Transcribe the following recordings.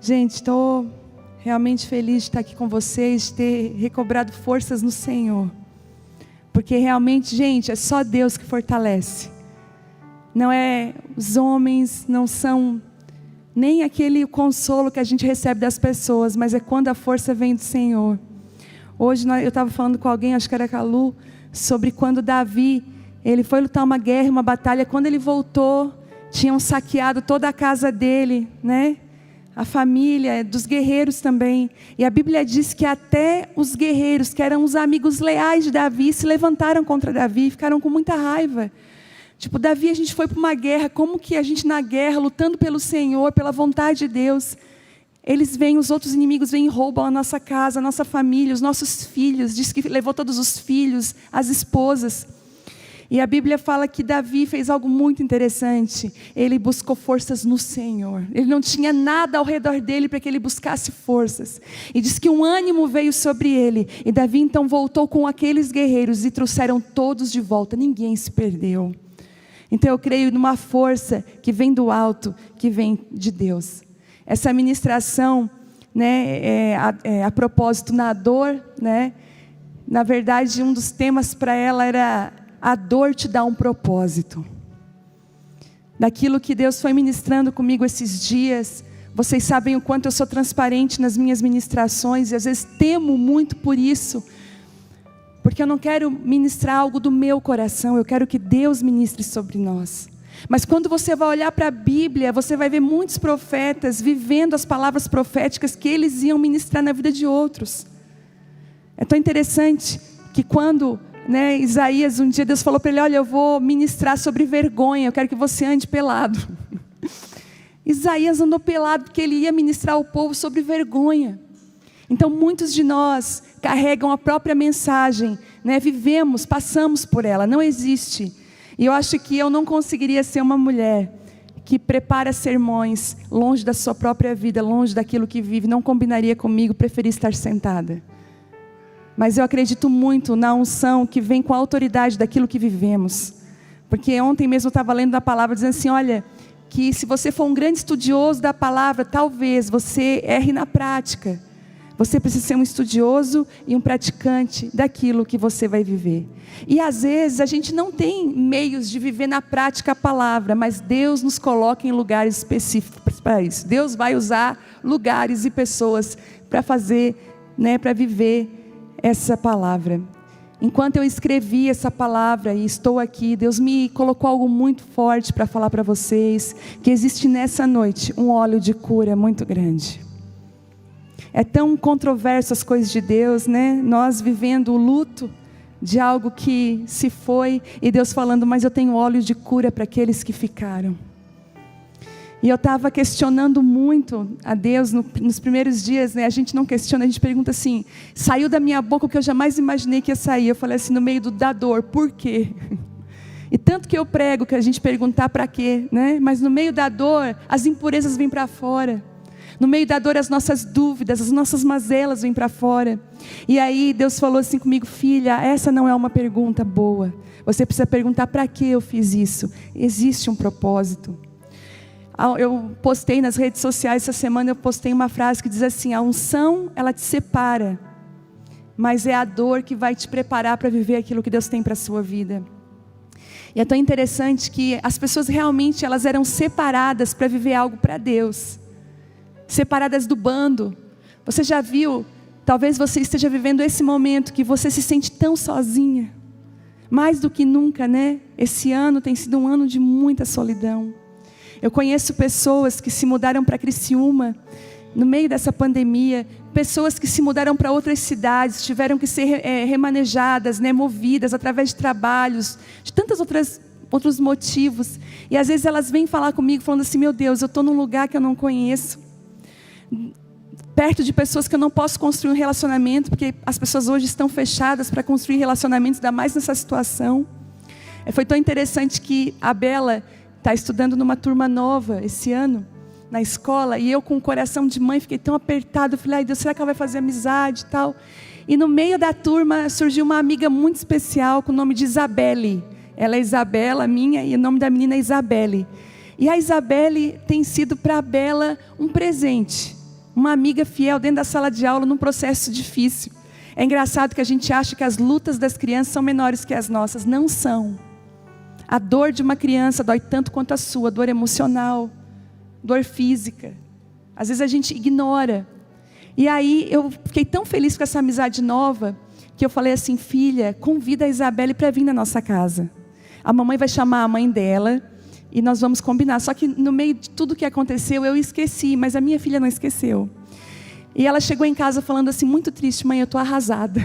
Gente, estou realmente feliz de estar aqui com vocês, de ter recobrado forças no Senhor. Porque realmente, gente, é só Deus que fortalece. Não é os homens, não são nem aquele consolo que a gente recebe das pessoas, mas é quando a força vem do Senhor. Hoje eu estava falando com alguém, acho que era Calu, sobre quando Davi, ele foi lutar uma guerra, uma batalha. Quando ele voltou, tinham saqueado toda a casa dele, né? A família dos guerreiros também. E a Bíblia diz que até os guerreiros, que eram os amigos leais de Davi, se levantaram contra Davi, ficaram com muita raiva. Tipo, Davi, a gente foi para uma guerra, como que a gente na guerra, lutando pelo Senhor, pela vontade de Deus, eles vêm, os outros inimigos vêm e roubam a nossa casa, a nossa família, os nossos filhos, diz que levou todos os filhos, as esposas. E a Bíblia fala que Davi fez algo muito interessante. Ele buscou forças no Senhor. Ele não tinha nada ao redor dele para que ele buscasse forças. E diz que um ânimo veio sobre ele. E Davi então voltou com aqueles guerreiros e trouxeram todos de volta. Ninguém se perdeu. Então eu creio numa força que vem do alto, que vem de Deus. Essa ministração, né, a propósito na dor, né? Na verdade, um dos temas para ela era: a dor te dá um propósito. Daquilo que Deus foi ministrando comigo esses dias, vocês sabem o quanto eu sou transparente nas minhas ministrações, e às vezes temo muito por isso, porque eu não quero ministrar algo do meu coração, eu quero que Deus ministre sobre nós. Mas quando você vai olhar para a Bíblia, você vai ver muitos profetas vivendo as palavras proféticas que eles iam ministrar na vida de outros. É tão interessante que quando, né, Isaías, um dia Deus falou para ele: olha, eu vou ministrar sobre vergonha, eu quero que você ande pelado. Isaías andou pelado porque ele ia ministrar ao povo sobre vergonha. Então muitos de nós carregam a própria mensagem, né? Vivemos, passamos por ela, não existe. E eu acho que eu não conseguiria ser uma mulher que prepara sermões longe da sua própria vida, longe daquilo que vive, não combinaria comigo, preferi estar sentada. Mas eu acredito muito na unção que vem com a autoridade daquilo que vivemos. Porque ontem mesmo eu estava lendo a palavra dizendo assim: olha, que se você for um grande estudioso da palavra, talvez você erre na prática. Você precisa ser um estudioso e um praticante daquilo que você vai viver. E às vezes a gente não tem meios de viver na prática a palavra, mas Deus nos coloca em lugares específicos para isso. Deus vai usar lugares e pessoas para fazer, né, para viver essa palavra. Enquanto eu escrevi essa palavra e estou aqui, Deus me colocou algo muito forte para falar para vocês, que existe nessa noite um óleo de cura muito grande. É tão controverso as coisas de Deus, né? Nós vivendo o luto de algo que se foi, e Deus falando: mas eu tenho óleo de cura para aqueles que ficaram. E eu estava questionando muito a Deus nos primeiros dias, né? A gente não questiona, a gente pergunta assim: saiu da minha boca o que eu jamais imaginei que ia sair. Eu falei assim, no meio da dor: por quê? E tanto que eu prego que a gente perguntar para quê, né? Mas no meio da dor, as impurezas vêm para fora. No meio da dor, as nossas dúvidas, as nossas mazelas vêm para fora. E aí Deus falou assim comigo: filha, essa não é uma pergunta boa. Você precisa perguntar: para que eu fiz isso? Existe um propósito. Eu postei nas redes sociais essa semana, eu postei uma frase que diz assim: a unção, ela te separa, mas é a dor que vai te preparar para viver aquilo que Deus tem para a sua vida. E é tão interessante que as pessoas realmente, elas eram separadas para viver algo para Deus. Separadas do bando. Você já viu, talvez você esteja vivendo esse momento que você se sente tão sozinha. Mais do que nunca, né? Esse ano tem sido um ano de muita solidão. Eu conheço pessoas que se mudaram para Criciúma no meio dessa pandemia, pessoas que se mudaram para outras cidades, tiveram que ser remanejadas, né, movidas através de trabalhos, de tantos outros motivos. E às vezes elas vêm falar comigo falando assim: meu Deus, eu estou num lugar que eu não conheço, perto de pessoas que eu não posso construir um relacionamento, porque as pessoas hoje estão fechadas para construir relacionamentos, ainda mais nessa situação. Foi tão interessante que a Bela está estudando numa turma nova esse ano, na escola, e eu com o coração de mãe fiquei tão apertado. Eu falei: ai Deus, será que ela vai fazer amizade e tal? E no meio da turma surgiu uma amiga muito especial com o nome de Isabelle. Ela é Isabela, minha, e o nome da menina é Isabelle. E a Isabelle tem sido para a Bela um presente. uma amiga fiel dentro da sala de aula num processo difícil. É engraçado que a gente acha que as lutas das crianças são menores que as nossas. Não são. A dor de uma criança dói tanto quanto a sua, dor emocional, dor física. Às vezes a gente ignora. E aí eu fiquei tão feliz com essa amizade nova, que eu falei assim: filha, convida a Isabelle para vir na nossa casa. A mamãe vai chamar a mãe dela e nós vamos combinar. Só que no meio de tudo que aconteceu eu esqueci, mas a minha filha não esqueceu. E ela chegou em casa falando assim, muito triste: mãe, eu estou arrasada.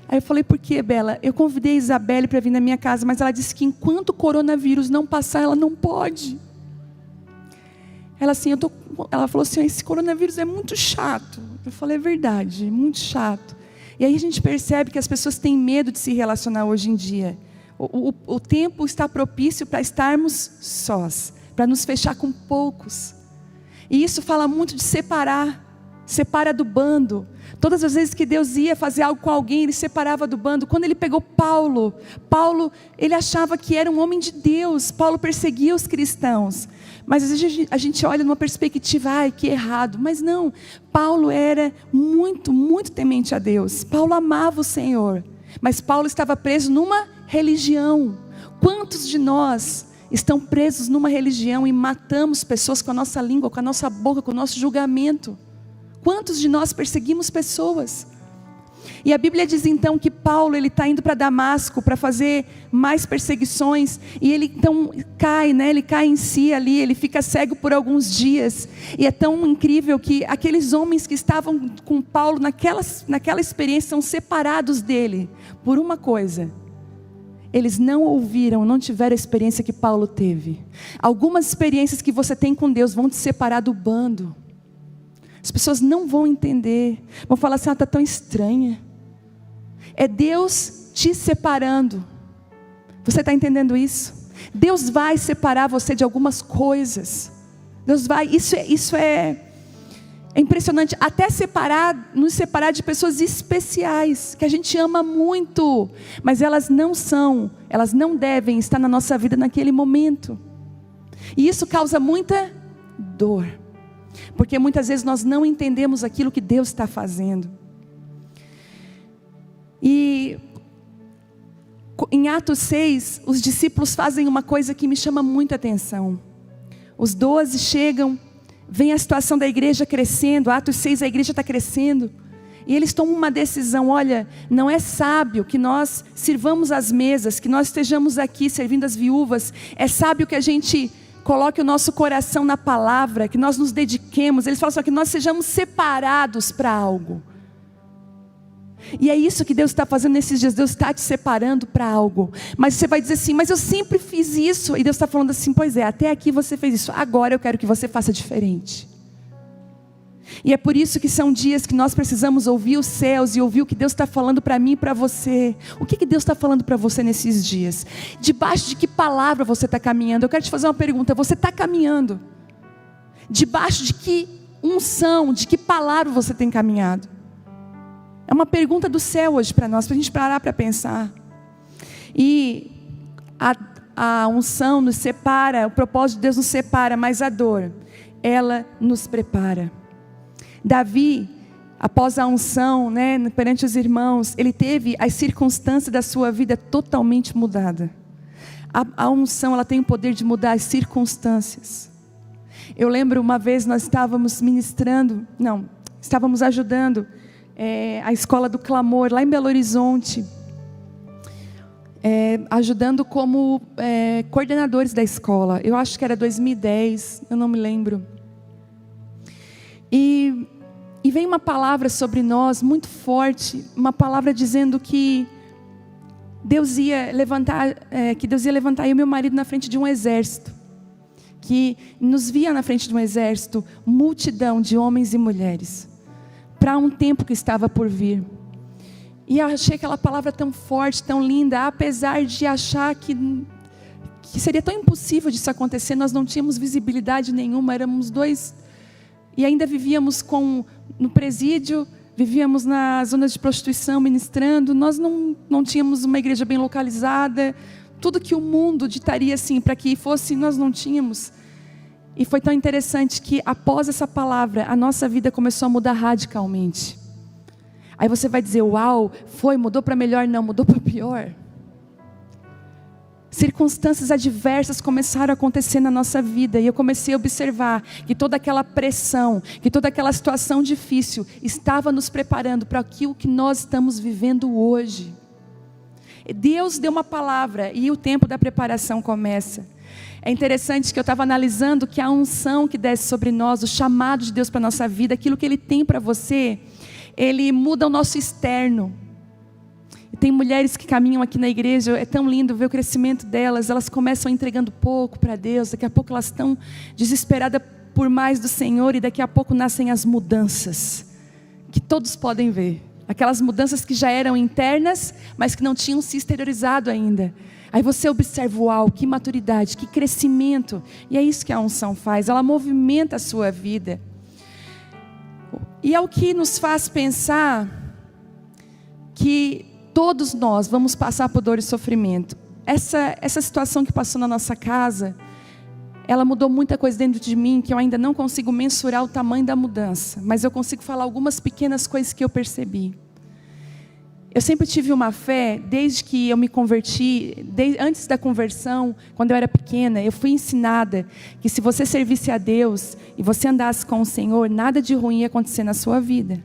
Aí eu falei: por quê, Bela? Eu convidei a Isabelle para vir na minha casa, mas ela disse que enquanto o coronavírus não passar, ela não pode. Ela falou assim: esse coronavírus é muito chato. Eu falei: é verdade, é muito chato. E aí a gente percebe que as pessoas têm medo de se relacionar hoje em dia. O tempo está propício para estarmos sós, para nos fechar com poucos. E isso fala muito de separa do bando. Todas as vezes que Deus ia fazer algo com alguém, Ele separava do bando. Quando Ele pegou Paulo, ele achava que era um homem de Deus. Paulo perseguia os cristãos. Mas às vezes a gente olha numa perspectiva: ai, que errado. Mas não, Paulo era muito, muito temente a Deus. Paulo amava o Senhor. Mas Paulo estava preso numa religião. Quantos de nós estão presos numa religião e matamos pessoas com a nossa língua, com a nossa boca, com o nosso julgamento? Quantos de nós perseguimos pessoas? E a Bíblia diz então que Paulo, ele está indo para Damasco para fazer mais perseguições. E ele então cai, ele cai em si ali, ele fica cego por alguns dias. E é tão incrível que aqueles homens que estavam com Paulo naquela experiência são separados dele por uma coisa: eles não ouviram, não tiveram a experiência que Paulo teve. Algumas experiências que você tem com Deus vão te separar do bando. As pessoas não vão entender, vão falar assim: está tão estranha. É Deus te separando. Você está entendendo isso? Deus vai separar você de algumas coisas. Deus vai, isso é impressionante. Até nos separar de pessoas especiais, que a gente ama muito, mas elas não devem estar na nossa vida naquele momento. E isso causa muita dor. Porque muitas vezes nós não entendemos aquilo que Deus está fazendo. E em Atos 6, os discípulos fazem uma coisa que me chama muita atenção. Os 12 chegam, vem a situação da igreja crescendo. Atos 6, a igreja está crescendo. E eles tomam uma decisão: olha, não é sábio que nós sirvamos as mesas, que nós estejamos aqui servindo as viúvas. É sábio que a gente coloque o nosso coração na palavra, que nós nos dediquemos. Eles falam só que nós sejamos separados para algo. E é isso que Deus está fazendo nesses dias. Deus está te separando para algo. Mas você vai dizer assim: mas eu sempre fiz isso. E Deus está falando assim: pois é, até aqui você fez isso, agora eu quero que você faça diferente. E é por isso que são dias que nós precisamos ouvir os céus e ouvir o que Deus está falando para mim e para você. O que Deus está falando para você nesses dias? Debaixo de que palavra você está caminhando? Eu quero te fazer uma pergunta: você está caminhando? Debaixo de que unção, de que palavra você tem caminhado? É uma pergunta do céu hoje para nós, para a gente parar para pensar. E a unção nos separa, o propósito de Deus nos separa, mas a dor, ela nos prepara. Davi, após a unção, perante os irmãos, ele teve as circunstâncias da sua vida totalmente mudada. A unção, ela tem o poder de mudar as circunstâncias. Eu lembro uma vez nós estávamos ajudando a escola do clamor lá em Belo Horizonte, ajudando como coordenadores da escola. Eu acho que era 2010, eu não me lembro. E vem uma palavra sobre nós muito forte, uma palavra dizendo que Deus ia levantar eu e meu marido na frente de um exército, que nos via na frente de um exército, multidão de homens e mulheres, para um tempo que estava por vir. E eu achei aquela palavra tão forte, tão linda, apesar de achar que seria tão impossível disso acontecer. Nós não tínhamos visibilidade nenhuma, éramos dois. E ainda vivíamos no presídio, vivíamos nas zonas de prostituição, ministrando. Nós não tínhamos uma igreja bem localizada. Tudo que o mundo ditaria assim, para que fosse, nós não tínhamos. E foi tão interessante que após essa palavra, a nossa vida começou a mudar radicalmente. Aí você vai dizer, uau, mudou para melhor? Não, mudou para pior. Circunstâncias adversas começaram a acontecer na nossa vida. E eu comecei a observar que toda aquela pressão, que toda aquela situação difícil estava nos preparando para aquilo que nós estamos vivendo hoje. Deus deu uma palavra e o tempo da preparação começa. É interessante que eu estava analisando que a unção que desce sobre nós, o chamado de Deus para a nossa vida, aquilo que Ele tem para você, Ele muda o nosso externo. E tem mulheres que caminham aqui na igreja, é tão lindo ver o crescimento delas, elas começam entregando pouco para Deus, daqui a pouco elas estão desesperadas por mais do Senhor, e daqui a pouco nascem as mudanças, que todos podem ver. Aquelas mudanças que já eram internas, mas que não tinham se exteriorizado ainda. Aí você observa, uau, que maturidade, que crescimento. E é isso que a unção faz, ela movimenta a sua vida. E é o que nos faz pensar que todos nós vamos passar por dor e sofrimento. Essa situação que passou na nossa casa, ela mudou muita coisa dentro de mim, que eu ainda não consigo mensurar o tamanho da mudança. Mas eu consigo falar algumas pequenas coisas que eu percebi. Eu sempre tive uma fé, desde que eu me converti, antes da conversão, quando eu era pequena, eu fui ensinada que se você servisse a Deus e você andasse com o Senhor, nada de ruim ia acontecer na sua vida.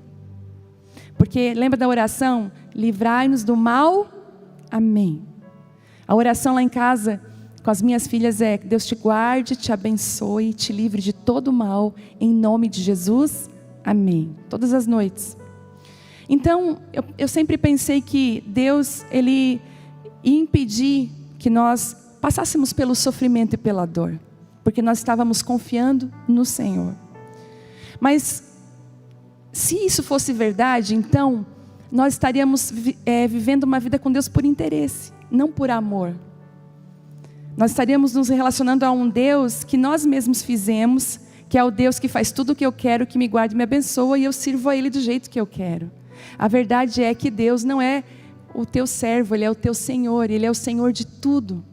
Porque lembra da oração? Livrai-nos do mal, amém. A oração lá em casa, com as minhas filhas é: Deus te guarde, te abençoe, te livre de todo mal, em nome de Jesus, amém. Todas as noites. Então, eu sempre pensei que Deus, Ele ia impedir que nós passássemos pelo sofrimento e pela dor, porque nós estávamos confiando no Senhor. Mas, se isso fosse verdade, então, nós estaríamos vivendo uma vida com Deus por interesse, não por amor. Nós estaríamos nos relacionando a um Deus que nós mesmos fizemos, que é o Deus que faz tudo o que eu quero, que me guarda e me abençoa, e eu sirvo a Ele do jeito que eu quero. A verdade é que Deus não é o teu servo, Ele é o teu Senhor, Ele é o Senhor de tudo.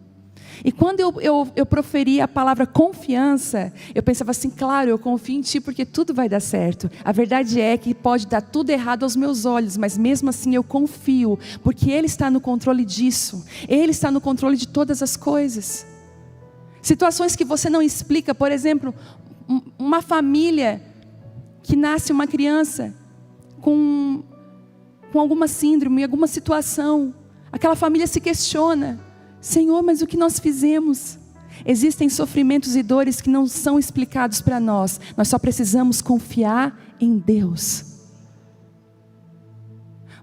E quando eu proferi a palavra confiança, eu pensava assim, claro, eu confio em Ti porque tudo vai dar certo. A verdade é que pode dar tudo errado aos meus olhos, mas mesmo assim eu confio, porque Ele está no controle disso. Ele está no controle de todas as coisas. Situações que você não explica, por exemplo, uma família que nasce uma criança com alguma síndrome, alguma situação, aquela família se questiona, Senhor, mas o que nós fizemos? Existem sofrimentos e dores que não são explicados para nós só precisamos confiar em Deus.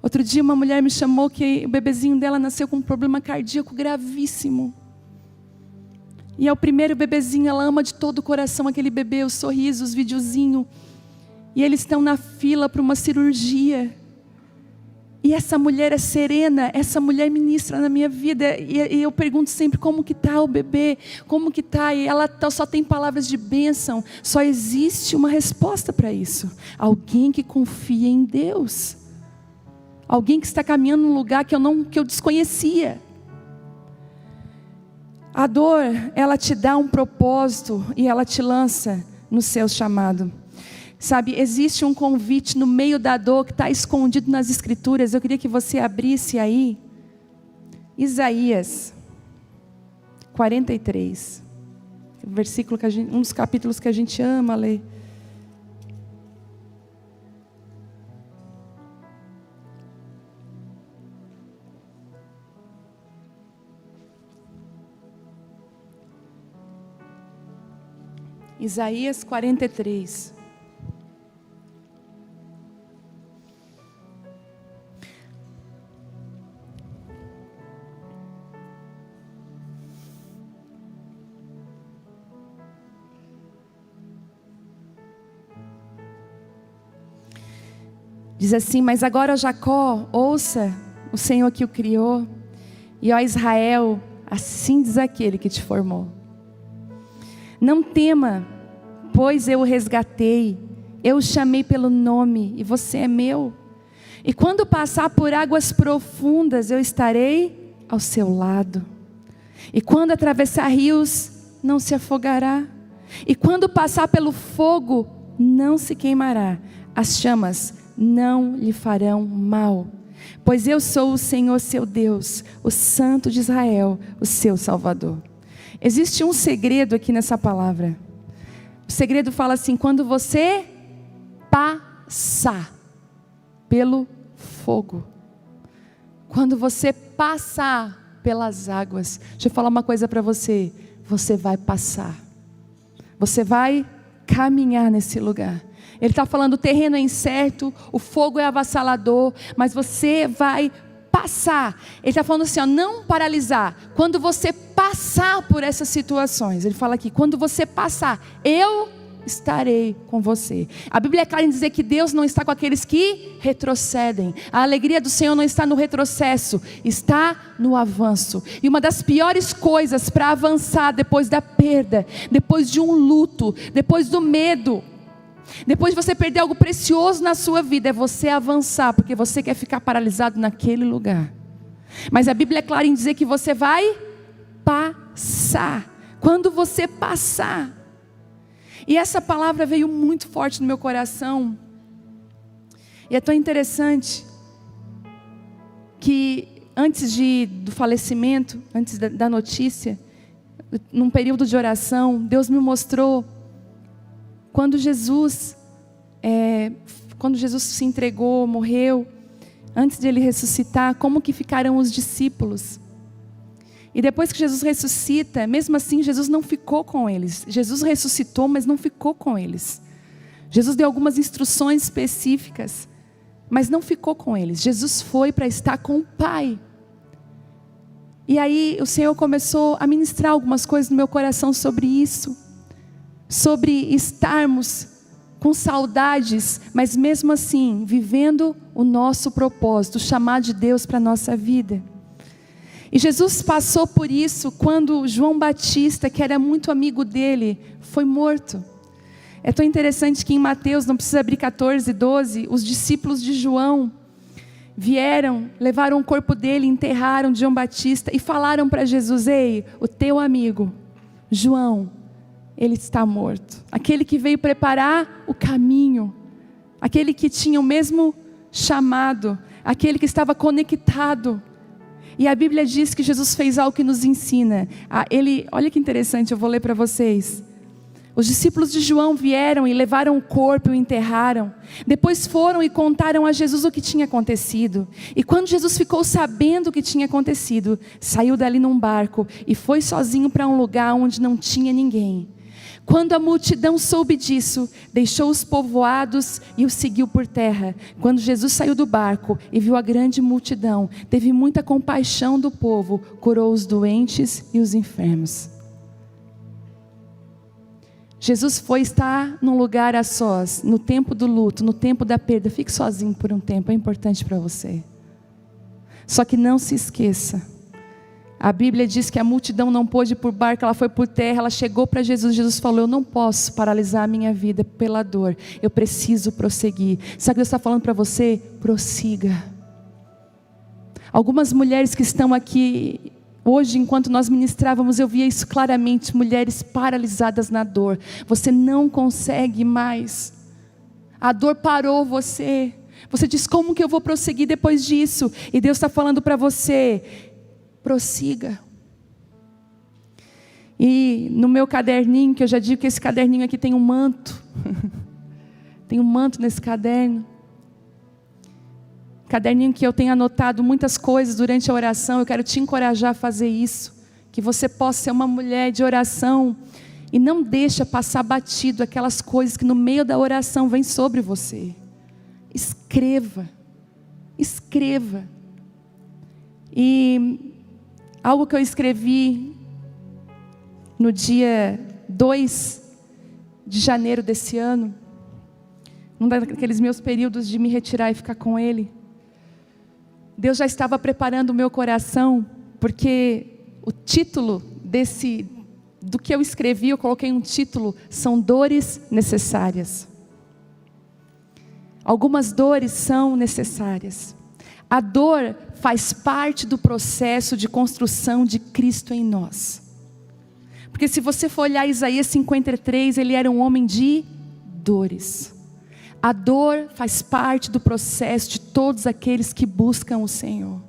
Outro dia uma mulher me chamou que o bebezinho dela nasceu com um problema cardíaco gravíssimo, e é o primeiro bebezinho, ela ama de todo o coração aquele bebê, os sorrisos, os videozinhos, e eles estão na fila para uma cirurgia. E essa mulher é serena, essa mulher ministra na minha vida. E eu pergunto sempre, como que está o bebê? Como que está? E ela só tem palavras de bênção. Só existe uma resposta para isso. Alguém que confia em Deus. Alguém que está caminhando num lugar que eu desconhecia. A dor, ela te dá um propósito e ela te lança no seu chamado. Sabe, existe um convite no meio da dor que está escondido nas Escrituras. Eu queria que você abrisse aí, Isaías 43, versículo um dos capítulos que a gente ama ler. Isaías 43. Diz assim: mas agora, ó Jacó, ouça o Senhor que o criou, e ó Israel, assim diz aquele que te formou. Não tema, pois eu o resgatei, eu o chamei pelo nome, e você é meu. E quando passar por águas profundas, eu estarei ao seu lado. E quando atravessar rios, não se afogará. E quando passar pelo fogo, não se queimará. As chamas não lhe farão mal. Pois eu sou o Senhor seu Deus, o Santo de Israel, o seu Salvador. Existe um segredo aqui nessa palavra. O segredo fala assim: quando você passar pelo fogo, quando você passar pelas águas, deixa eu falar uma coisa para você: você vai passar, você vai caminhar nesse lugar. Ele está falando: o terreno é incerto, o fogo é avassalador, mas você vai passar. Ele está falando assim, ó, não paralisar. Quando você passar por essas situações, ele fala aqui: quando você passar, eu estarei com você. A Bíblia é clara em dizer que Deus não está com aqueles que retrocedem. A alegria do Senhor não está no retrocesso, está no avanço. E uma das piores coisas para avançar depois da perda, depois de um luto, depois do medo, depois de você perder algo precioso na sua vida, é você avançar, porque você quer ficar paralisado naquele lugar. Mas a Bíblia é clara em dizer que você vai passar. Quando você passar. E essa palavra veio muito forte no meu coração. E é tão interessante que antes do falecimento, antes da notícia, num período de oração, Deus me mostrou quando Jesus se entregou, morreu, antes de ele ressuscitar, como que ficaram os discípulos. E depois que Jesus ressuscita, mesmo assim Jesus não ficou com eles. Jesus ressuscitou, mas não ficou com eles. Jesus deu algumas instruções específicas, mas não ficou com eles. Jesus foi para estar com o Pai. E aí o Senhor começou a ministrar algumas coisas no meu coração sobre isso. Sobre estarmos com saudades, mas mesmo assim vivendo o nosso propósito, o chamado de Deus para a nossa vida. E Jesus passou por isso quando João Batista, que era muito amigo dele, foi morto. É tão interessante que em Mateus, não precisa abrir 14, 12, os discípulos de João vieram, levaram o corpo dele, enterraram João Batista e falaram para Jesus: ei, o teu amigo, João, ele está morto. Aquele que veio preparar o caminho, aquele que tinha o mesmo chamado, aquele que estava conectado. E a Bíblia diz que Jesus fez algo que nos ensina. Olha que interessante, eu vou ler para vocês. Os discípulos de João vieram e levaram o corpo e o enterraram. Depois foram e contaram a Jesus o que tinha acontecido. E quando Jesus ficou sabendo o que tinha acontecido, saiu dali num barco e foi sozinho para um lugar onde não tinha ninguém. Quando a multidão soube disso, deixou os povoados e o seguiu por terra. Quando Jesus saiu do barco e viu a grande multidão, teve muita compaixão do povo, curou os doentes e os enfermos. Jesus foi estar num lugar a sós, no tempo do luto, no tempo da perda. Fique sozinho por um tempo, é importante para você. Só que não se esqueça. A Bíblia diz que a multidão não pôde ir por barco, ela foi por terra, ela chegou para Jesus. Jesus falou: eu não posso paralisar a minha vida pela dor, eu preciso prosseguir. Sabe o que Deus está falando para você? Prossiga. Algumas mulheres que estão aqui hoje, enquanto nós ministrávamos, eu via isso claramente, mulheres paralisadas na dor. Você não consegue mais, a dor parou você. Você diz: como que eu vou prosseguir depois disso? E Deus está falando para você: prossiga. E no meu caderninho, que eu já digo que esse caderninho aqui tem um manto. Tem um manto nesse caderno. Caderninho que eu tenho anotado muitas coisas durante a oração. Eu quero te encorajar a fazer isso. Que você possa ser uma mulher de oração. E não deixa passar batido aquelas coisas que no meio da oração vêm sobre você. Escreva. Escreva. E algo que eu escrevi no dia 2 de janeiro desse ano, num daqueles meus períodos de me retirar e ficar com Ele. Deus já estava preparando o meu coração, porque o título do que eu escrevi, eu coloquei um título: são dores necessárias. Algumas dores são necessárias. A dor faz parte do processo de construção de Cristo em nós. Porque se você for olhar Isaías 53, ele era um homem de dores. A dor faz parte do processo de todos aqueles que buscam o Senhor.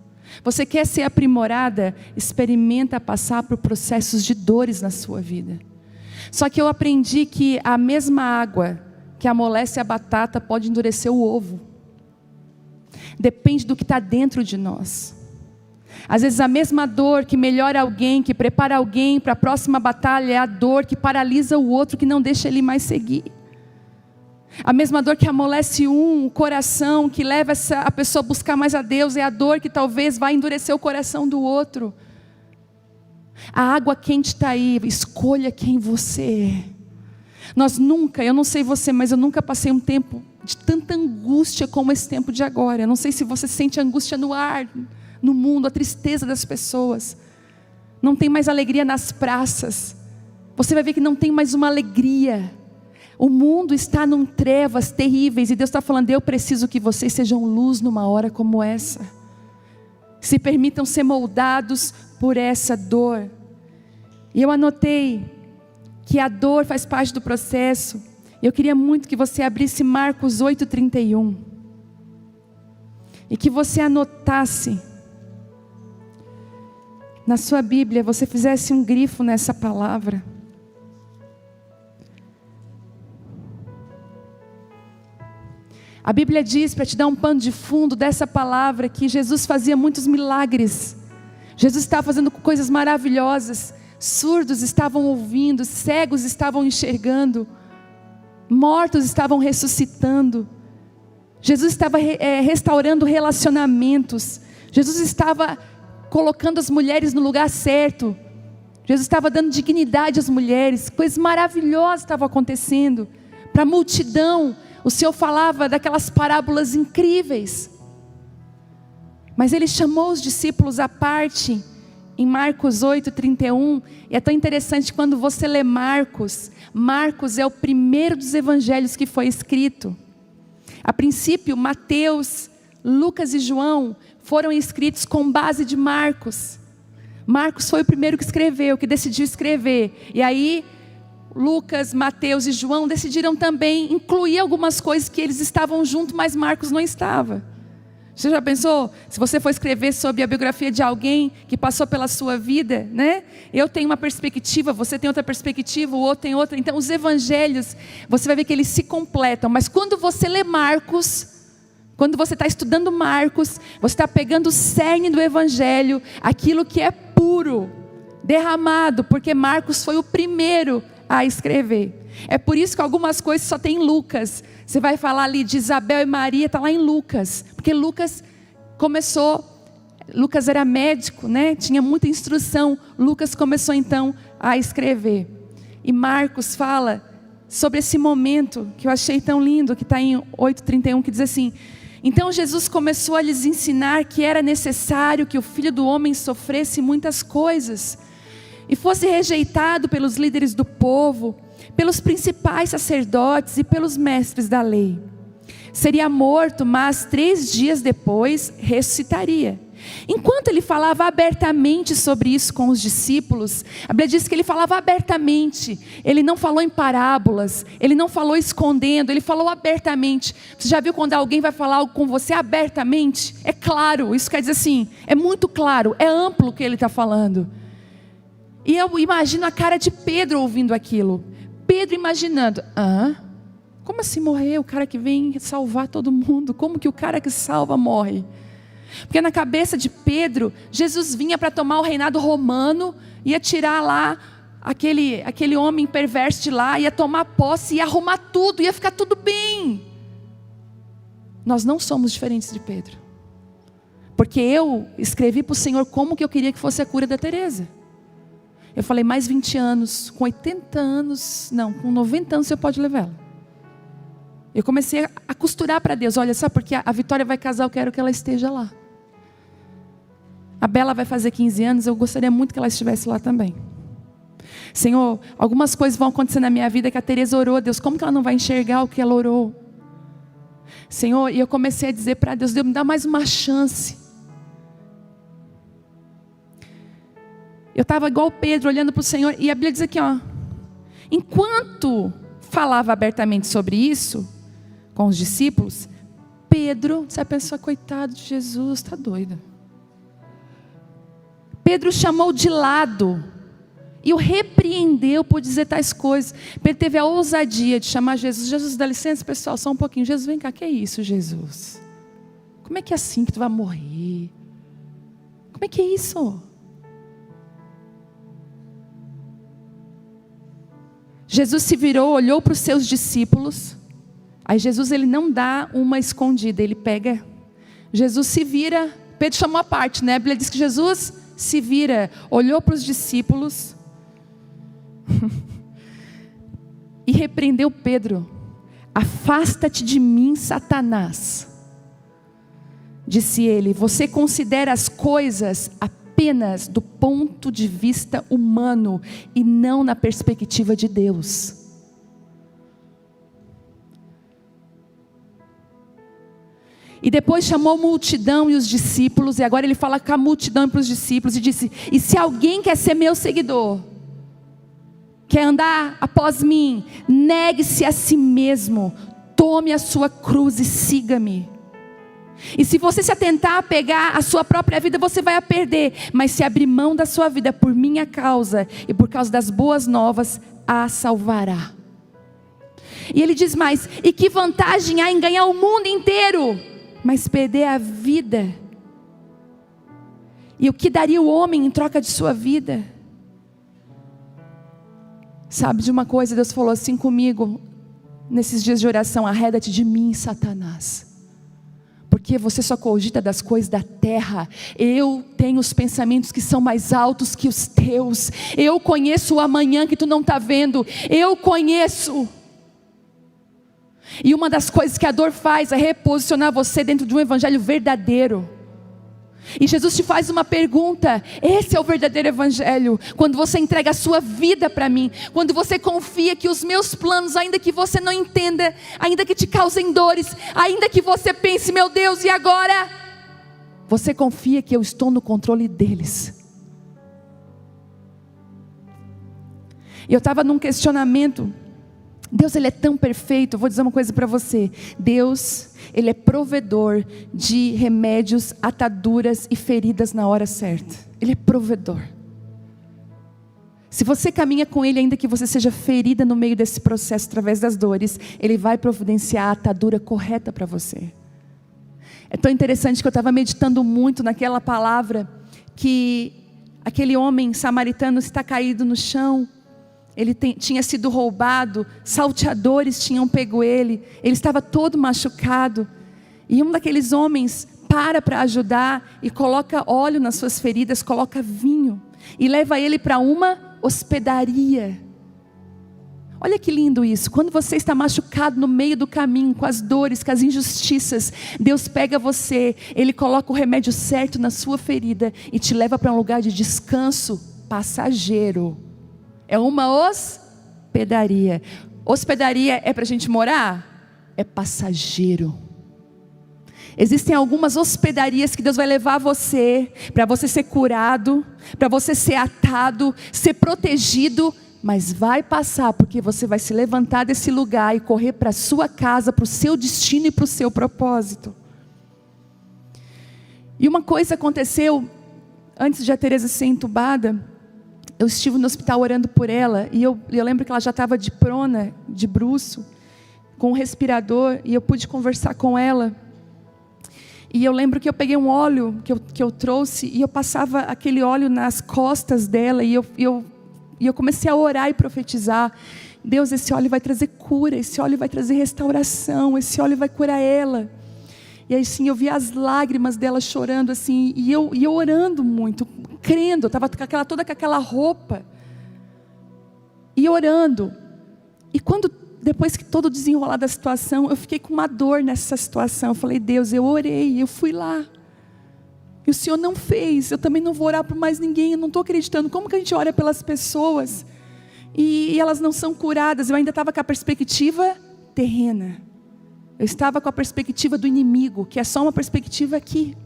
Você quer ser aprimorada? Experimenta passar por processos de dores na sua vida. Só que eu aprendi que a mesma água que amolece a batata pode endurecer o ovo. Depende do que está dentro de nós. Às vezes a mesma dor que melhora alguém, que prepara alguém para a próxima batalha, é a dor que paralisa o outro, que não deixa ele mais seguir. A mesma dor que amolece o coração, que leva a pessoa a buscar mais a Deus, é a dor que talvez vai endurecer o coração do outro. A água quente está aí, escolha quem você é. Eu não sei você, mas eu nunca passei um tempo de tanta angústia como esse tempo de agora. Eu não sei se você sente angústia no ar, no mundo, a tristeza das pessoas. Não tem mais alegria nas praças. Você vai ver que não tem mais uma alegria. O mundo está em trevas terríveis e Deus está falando: eu preciso que vocês sejam luz numa hora como essa. Se permitam ser moldados por essa dor. E eu anotei que a dor faz parte do processo. Eu queria muito que você abrisse Marcos 8:31 e que você anotasse na sua Bíblia, você fizesse um grifo nessa palavra. A Bíblia diz, para te dar um pano de fundo dessa palavra, que Jesus fazia muitos milagres. Jesus estava fazendo coisas maravilhosas. Surdos estavam ouvindo, cegos estavam enxergando, mortos estavam ressuscitando. Jesus estava restaurando relacionamentos. Jesus estava colocando as mulheres no lugar certo. Jesus estava dando dignidade às mulheres. Coisas maravilhosas estavam acontecendo. Para a multidão, o Senhor falava daquelas parábolas incríveis. Mas Ele chamou os discípulos à parte, em Marcos 8:31, e é tão interessante quando você lê Marcos. Marcos é o primeiro dos evangelhos que foi escrito. A princípio, Mateus, Lucas e João foram escritos com base de Marcos. Marcos foi o primeiro que escreveu, que decidiu escrever. E aí, Lucas, Mateus e João decidiram também incluir algumas coisas que eles estavam juntos, mas Marcos não estava. Você já pensou? Se você for escrever sobre a biografia de alguém que passou pela sua vida, né? Eu tenho uma perspectiva, você tem outra perspectiva, o outro tem outra. Então os evangelhos, você vai ver que eles se completam. Mas quando você lê Marcos, quando você está estudando Marcos, você está pegando o cerne do evangelho, aquilo que é puro, derramado, porque Marcos foi o primeiro a escrever. É por isso que algumas coisas só tem em Lucas. Você vai falar ali de Isabel e Maria, está lá em Lucas. Porque Lucas era médico, né? Tinha muita instrução. Lucas começou então a escrever. E Marcos fala sobre esse momento que eu achei tão lindo, que está em 8:31, que diz assim: então Jesus começou a lhes ensinar que era necessário que o Filho do Homem sofresse muitas coisas e fosse rejeitado pelos líderes do povo, pelos principais sacerdotes e pelos mestres da lei. Seria morto, mas 3 dias depois ressuscitaria. Enquanto ele falava abertamente sobre isso com os discípulos, a Bíblia diz que ele falava abertamente. Ele não falou em parábolas, ele não falou escondendo, ele falou abertamente. Você já viu quando alguém vai falar algo com você abertamente? É claro, isso quer dizer assim, é muito claro, é amplo o que ele está falando. E eu imagino a cara de Pedro ouvindo aquilo. Pedro imaginando: como assim morrer? O cara que vem salvar todo mundo, como que o cara que salva morre? Porque na cabeça de Pedro, Jesus vinha para tomar o reinado romano, ia tirar lá aquele homem perverso de lá, ia tomar posse, ia arrumar tudo, ia ficar tudo bem. Nós não somos diferentes de Pedro, porque eu escrevi para o Senhor como que eu queria que fosse a cura da Teresa. Eu falei: mais 20 anos, com 80 anos, não, com 90 anos você pode levar ela. Eu comecei a costurar para Deus: olha, sabe porque a Vitória vai casar, eu quero que ela esteja lá. A Bela vai fazer 15 anos, eu gostaria muito que ela estivesse lá também. Senhor, algumas coisas vão acontecer na minha vida que a Teresa orou. Deus, como que ela não vai enxergar o que ela orou? Senhor, e eu comecei a dizer para Deus: Deus, me dá mais uma chance. Eu estava igual Pedro, olhando para o Senhor, e a Bíblia diz aqui, ó, enquanto falava abertamente sobre isso, com os discípulos, Pedro, você pensa, coitado de Jesus, está doido. Pedro chamou de lado, e o repreendeu por dizer tais coisas. Pedro teve a ousadia de chamar Jesus. Jesus, dá licença pessoal, só um pouquinho. Jesus, vem cá, que é isso, Jesus? Como é que é assim que tu vai morrer? Como é que é isso? Jesus se virou, olhou para os seus discípulos. Aí Jesus, ele não dá uma escondida, ele pega. Jesus se vira, Pedro chamou a parte, né? A Bíblia diz que Jesus se vira, olhou para os discípulos e repreendeu Pedro. Afasta-te de mim, Satanás. Disse ele, você considera as coisas apenas do ponto de vista humano e não na perspectiva de Deus. E depois chamou a multidão e os discípulos, e agora ele fala com a multidão e para os discípulos, e disse, e se alguém quer ser meu seguidor, quer andar após mim, negue-se a si mesmo, tome a sua cruz e siga-me. E se você se atentar a pegar a sua própria vida, você vai a perder. Mas se abrir mão da sua vida por minha causa e por causa das boas novas, a salvará. E ele diz mais, e que vantagem há em ganhar o mundo inteiro, mas perder a vida? E o que daria o homem em troca de sua vida? Sabe de uma coisa, Deus falou assim comigo, nesses dias de oração, arreda-te de mim, Satanás. Porque você só cogita das coisas da terra. Eu tenho os pensamentos que são mais altos que os teus. Eu conheço o amanhã que tu não está vendo. Eu conheço. E uma das coisas que a dor faz é reposicionar você dentro de um evangelho verdadeiro. E Jesus te faz uma pergunta, esse é o verdadeiro evangelho, quando você entrega a sua vida para mim, quando você confia que os meus planos, ainda que você não entenda, ainda que te causem dores, ainda que você pense, meu Deus, e agora? Você confia que eu estou no controle deles. E eu estava num questionamento, Deus ele é tão perfeito, eu vou dizer uma coisa para você, Deus, ele é provedor de remédios, ataduras e feridas na hora certa. Ele é provedor. Se você caminha com Ele, ainda que você seja ferida no meio desse processo, através das dores, Ele vai providenciar a atadura correta para você. É tão interessante que eu estava meditando muito naquela palavra, que aquele homem samaritano está caído no chão, ele tinha sido roubado, salteadores tinham pego ele estava todo machucado, e um daqueles homens para ajudar, e coloca óleo nas suas feridas, coloca vinho, e leva ele para uma hospedaria. Olha que lindo isso, quando você está machucado no meio do caminho, com as dores, com as injustiças, Deus pega você, Ele coloca o remédio certo na sua ferida, e te leva para um lugar de descanso passageiro. É uma hospedaria. Hospedaria é para a gente morar? É passageiro. Existem algumas hospedarias que Deus vai levar você, para você ser curado, para você ser atado, ser protegido, mas vai passar, porque você vai se levantar desse lugar e correr para a sua casa, para o seu destino e para o seu propósito. E uma coisa aconteceu, antes de a Teresa ser entubada, eu estive no hospital orando por ela, e eu lembro que ela já estava de prona, de bruço, com um respirador, e eu pude conversar com ela. E eu lembro que eu peguei um óleo que eu trouxe, e eu passava aquele óleo nas costas dela, e eu comecei a orar e profetizar. Deus, esse óleo vai trazer cura, esse óleo vai trazer restauração, esse óleo vai curar ela. E aí sim, eu vi as lágrimas dela chorando assim, e eu orando muito, crendo, eu estava toda com aquela roupa, e orando. E depois que todo desenrolar da situação, eu fiquei com uma dor nessa situação. Eu falei, Deus, eu orei, eu fui lá, e o Senhor não fez, eu também não vou orar por mais ninguém, eu não estou acreditando. Como que a gente ora pelas pessoas, e elas não são curadas? Eu ainda estava com a perspectiva terrena. Eu estava com a perspectiva do inimigo, que é só uma perspectiva aqui.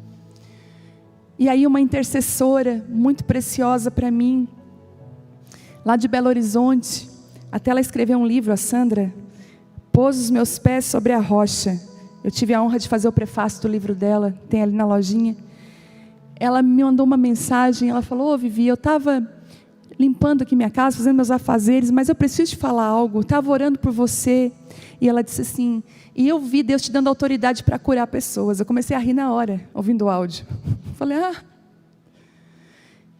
E aí uma intercessora muito preciosa para mim, lá de Belo Horizonte, até ela escreveu um livro, a Sandra, Pôs os Meus Pés sobre a Rocha. Eu tive a honra de fazer o prefácio do livro dela, tem ali na lojinha. Ela me mandou uma mensagem, ela falou: ô Vivi, eu estava limpando aqui minha casa, fazendo meus afazeres, mas eu preciso te falar algo, estava orando por você. E ela disse assim, e eu vi Deus te dando autoridade para curar pessoas. Eu comecei a rir na hora, ouvindo o áudio. Falei,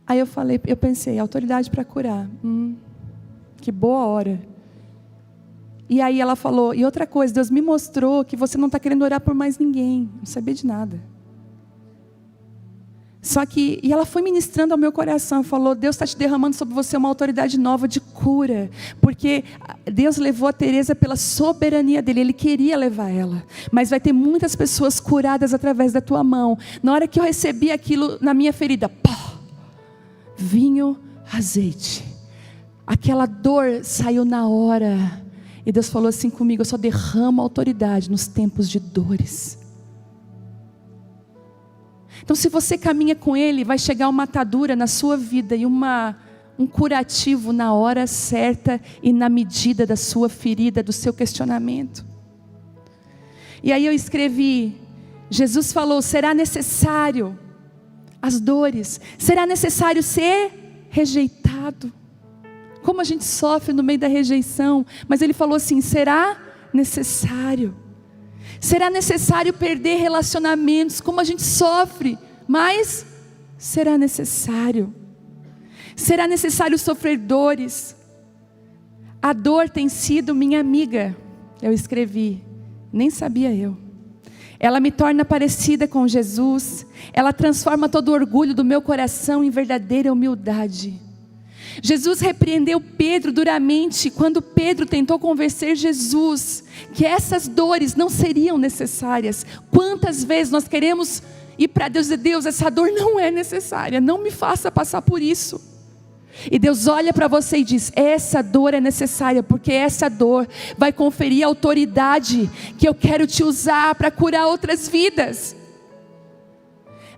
Aí eu pensei, autoridade para curar. Que boa hora. E aí ela falou, e outra coisa, Deus me mostrou que você não está querendo orar por mais ninguém. Não sabia de nada. Só que, e ela foi ministrando ao meu coração, falou, Deus está te derramando sobre você uma autoridade nova de cura, porque Deus levou a Teresa pela soberania dele, Ele queria levar ela, mas vai ter muitas pessoas curadas através da tua mão. Na hora que eu recebi aquilo na minha ferida, vinho, azeite, aquela dor saiu na hora, e Deus falou assim comigo, eu só derramo autoridade nos tempos de dores. Então se você caminha com Ele, vai chegar uma atadura na sua vida e um curativo na hora certa e na medida da sua ferida, do seu questionamento. E aí eu escrevi, Jesus falou, será necessário as dores, será necessário ser rejeitado. Como a gente sofre no meio da rejeição, mas Ele falou assim, será necessário. Será necessário perder relacionamentos, como a gente sofre, mas será necessário. Será necessário sofrer dores. A dor tem sido minha amiga, eu escrevi, nem sabia eu. Ela me torna parecida com Jesus, ela transforma todo o orgulho do meu coração em verdadeira humildade. Jesus repreendeu Pedro duramente, quando Pedro tentou convencer Jesus, que essas dores não seriam necessárias. Quantas vezes nós queremos ir para Deus e dizer, Deus, essa dor não é necessária, não me faça passar por isso. E Deus olha para você e diz, essa dor é necessária, porque essa dor vai conferir a autoridade que eu quero te usar para curar outras vidas.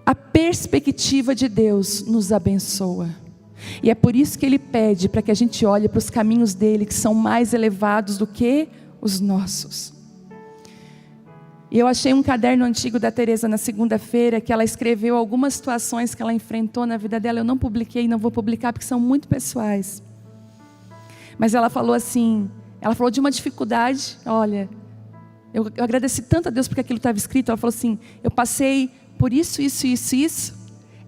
A perspectiva de Deus nos abençoa. E é por isso que Ele pede para que a gente olhe para os caminhos dEle, que são mais elevados do que os nossos. E eu achei um caderno antigo da Teresa na segunda-feira, que ela escreveu algumas situações que ela enfrentou na vida dela. Eu não publiquei, não vou publicar porque são muito pessoais. Mas ela falou assim, ela falou de uma dificuldade, olha, eu agradeci tanto a Deus porque aquilo estava escrito. Ela falou assim, eu passei por isso.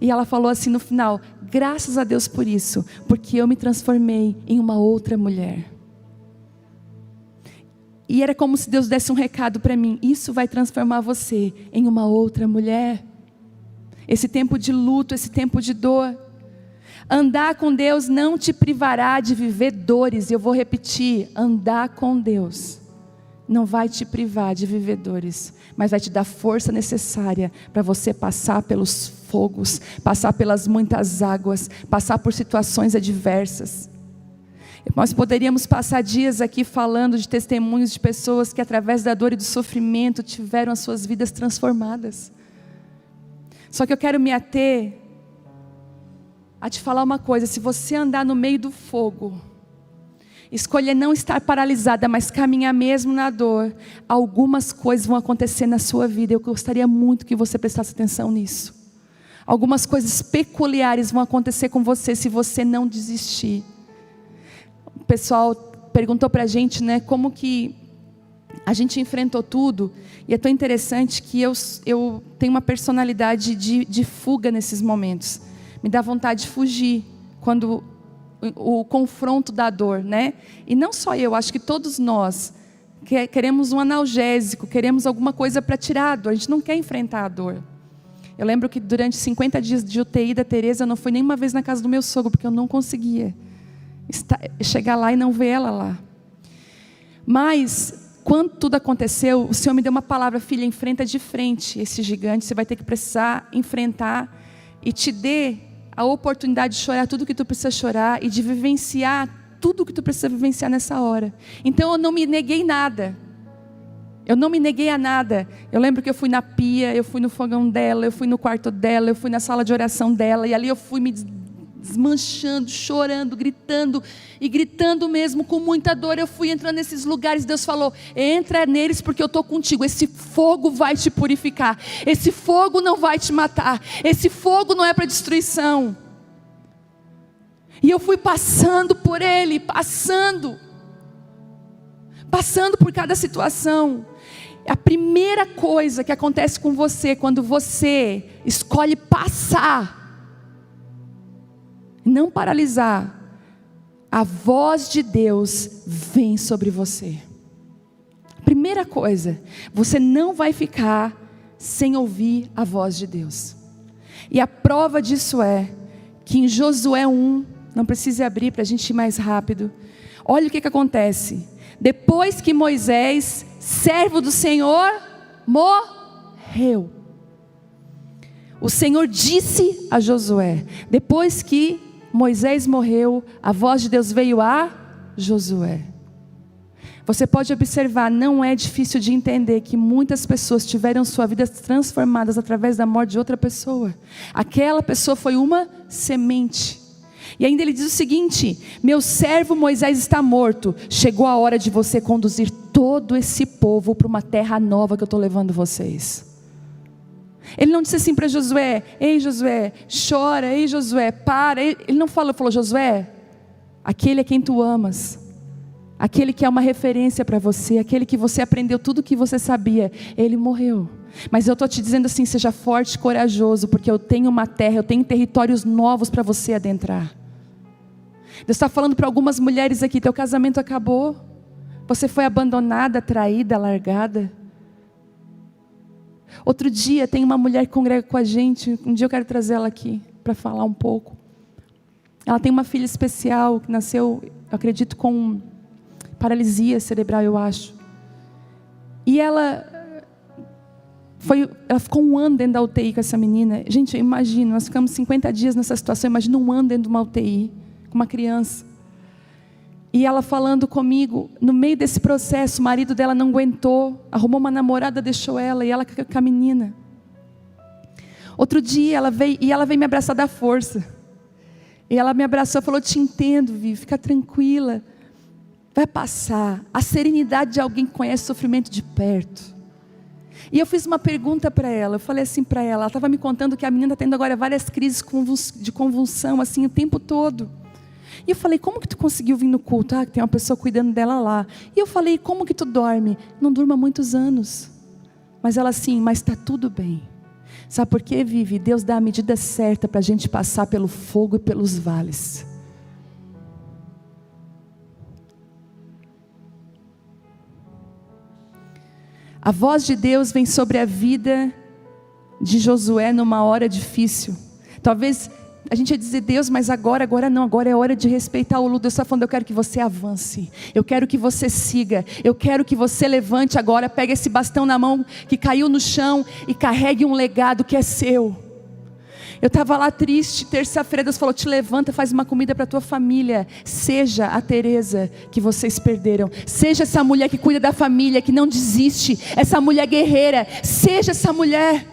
E ela falou assim no final, graças a Deus por isso, porque eu me transformei em uma outra mulher. E era como se Deus desse um recado para mim, isso vai transformar você em uma outra mulher. Esse tempo de luto, esse tempo de dor. Andar com Deus não te privará de viver dores. Eu vou repetir, andar com Deus não vai te privar de viver dores, mas vai te dar força necessária para você passar pelos fogos, passar pelas muitas águas, passar por situações adversas. Nós poderíamos passar dias aqui falando de testemunhos de pessoas que através da dor e do sofrimento tiveram as suas vidas transformadas. Só que eu quero me ater a te falar uma coisa, se você andar no meio do fogo, escolher não estar paralisada, mas caminhar mesmo na dor, algumas coisas vão acontecer na sua vida. Eu gostaria muito que você prestasse atenção nisso. Algumas coisas peculiares vão acontecer com você se você não desistir. O pessoal perguntou pra gente, né, como que a gente enfrentou tudo. E é tão interessante que eu tenho uma personalidade de fuga nesses momentos. Me dá vontade de fugir quando o confronto da dor, né? E não só eu, acho que todos nós queremos um analgésico, queremos alguma coisa para tirar a dor, a gente não quer enfrentar a dor. Eu lembro que durante 50 dias de UTI da Teresa, eu não fui nenhuma vez na casa do meu sogro, porque eu não conseguia chegar lá e não ver ela lá. Mas, quando tudo aconteceu, o Senhor me deu uma palavra, filha, enfrenta de frente esse gigante, você vai ter que precisar enfrentar, e te dê a oportunidade de chorar tudo que tu precisa chorar, e de vivenciar tudo que tu precisa vivenciar nessa hora. Então eu não me neguei nada. Eu não me neguei a nada. Eu lembro que eu fui na pia, eu fui no fogão dela, eu fui no quarto dela, eu fui na sala de oração dela, e ali eu fui me desmanchando, chorando, gritando, e gritando mesmo, com muita dor. Eu fui entrando nesses lugares. Deus falou: entra neles, porque eu estou contigo. Esse fogo vai te purificar, esse fogo não vai te matar, esse fogo não é para destruição. E eu fui passando por ele, passando por cada situação. A primeira coisa que acontece com você quando você escolhe passar, não paralisar, a voz de Deus vem sobre você. Primeira coisa, você não vai ficar sem ouvir a voz de Deus. E a prova disso é que em Josué 1, não precisa abrir para a gente ir mais rápido. Olha o que acontece. Depois que Moisés, servo do Senhor, morreu, o Senhor disse a Josué: depois que Moisés morreu, a voz de Deus veio a Josué. Você pode observar, não é difícil de entender que muitas pessoas tiveram suas vidas transformadas através da morte de outra pessoa. Aquela pessoa foi uma semente. E ainda ele diz o seguinte: meu servo Moisés está morto, chegou a hora de você conduzir todo esse povo para uma terra nova que eu estou levando vocês. Ele não disse assim para Josué: ei Josué, chora, ei Josué, para. Ele não falou, Josué, aquele a quem tu amas, aquele que é uma referência para você, aquele que você aprendeu tudo o que você sabia, ele morreu. Mas eu estou te dizendo assim: seja forte e corajoso, porque eu tenho uma terra, eu tenho territórios novos para você adentrar. Deus está falando para algumas mulheres aqui: teu casamento acabou, você foi abandonada, traída, largada. Outro dia tem uma mulher que congrega com a gente, um dia eu quero trazer ela aqui para falar um pouco. Ela tem uma filha especial que nasceu, eu acredito, com paralisia cerebral, eu acho. E ela ficou um ano dentro da UTI com essa menina. Gente, imagina, nós ficamos 50 dias nessa situação, imagina um ano dentro de uma UTI, com uma criança. E ela falando comigo, no meio desse processo, o marido dela não aguentou, arrumou uma namorada, deixou ela, e ela com a menina. Outro dia ela veio me abraçar da força. E ela me abraçou e falou: te entendo, Vivi, fica tranquila, vai passar. A serenidade de alguém que conhece o sofrimento de perto. E eu fiz uma pergunta para ela, eu falei assim para ela estava me contando que a menina está tendo agora várias crises de convulsão, assim, o tempo todo. E eu falei: como que tu conseguiu vir no culto? Ah, que tem uma pessoa cuidando dela lá. E eu falei: como que tu dorme? Não durmo há muitos anos. Mas ela assim: mas está tudo bem. Sabe por quê, Vivi? Deus dá a medida certa para a gente passar pelo fogo e pelos vales. A voz de Deus vem sobre a vida de Josué numa hora difícil. Talvez a gente ia dizer: Deus, mas agora não, agora é hora de respeitar o luto. Deus está falando: eu quero que você avance, eu quero que você siga, eu quero que você levante agora, pegue esse bastão na mão que caiu no chão e carregue um legado que é seu. Eu estava lá triste, terça-feira Deus falou: te levanta, faz uma comida para a tua família. Seja a Teresa que vocês perderam, seja essa mulher que cuida da família, que não desiste, essa mulher guerreira, seja essa mulher.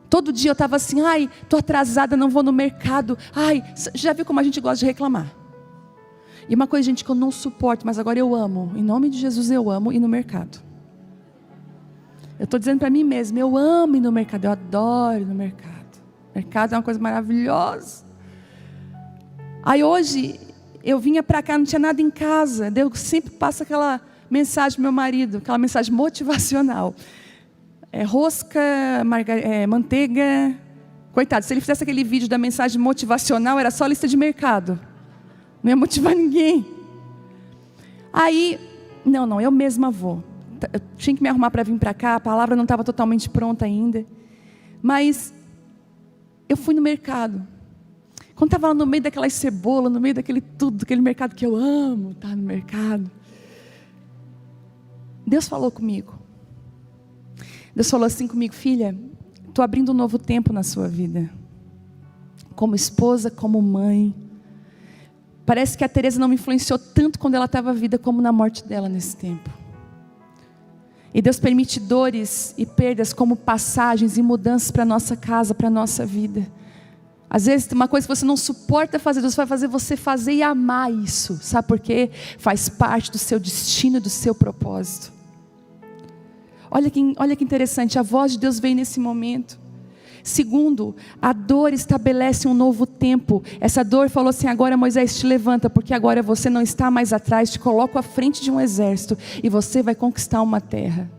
Todo dia eu estava assim: ai, estou atrasada, não vou no mercado. Ai, já viu como a gente gosta de reclamar? E uma coisa, gente, que eu não suporto, mas agora eu amo, em nome de Jesus eu amo ir no mercado. Eu estou dizendo para mim mesma: eu amo ir no mercado, eu adoro ir no mercado. Mercado é uma coisa maravilhosa. Aí hoje, eu vinha para cá, não tinha nada em casa. Deus sempre passa aquela mensagem pro meu marido, aquela mensagem motivacional. Rosca, manteiga. Coitado, se ele fizesse aquele vídeo da mensagem motivacional, era só lista de mercado. Não ia motivar ninguém. Aí, não, eu mesma vou. Eu tinha que me arrumar para vir para cá, a palavra não estava totalmente pronta ainda. Mas eu fui no mercado. Quando estava lá no meio daquelas cebolas, no meio daquele tudo, aquele mercado que eu amo, tá no mercado. Deus falou comigo. Deus falou assim comigo: filha, estou abrindo um novo tempo na sua vida. Como esposa, como mãe. Parece que a Teresa não me influenciou tanto quando ela estava viva como na morte dela nesse tempo. E Deus permite dores e perdas como passagens e mudanças para a nossa casa, para a nossa vida. Às vezes uma coisa que você não suporta fazer, Deus vai fazer você fazer e amar isso. Sabe por quê? Faz parte do seu destino, do seu propósito. Olha que interessante, a voz de Deus veio nesse momento. Segundo, a dor estabelece um novo tempo. Essa dor falou assim: agora Moisés, te levanta, porque agora você não está mais atrás, te coloco à frente de um exército e você vai conquistar uma terra.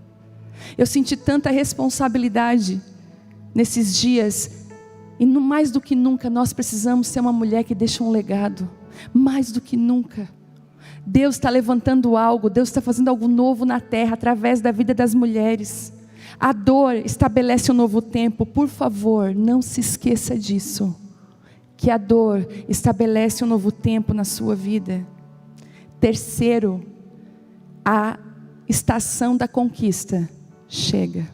Eu senti tanta responsabilidade nesses dias, e mais do que nunca nós precisamos ser uma mulher que deixa um legado, mais do que nunca. Deus está levantando algo, Deus está fazendo algo novo na terra, através da vida das mulheres. A dor estabelece um novo tempo. Por favor, não se esqueça disso, que a dor estabelece um novo tempo na sua vida. Terceiro, a estação da conquista chega.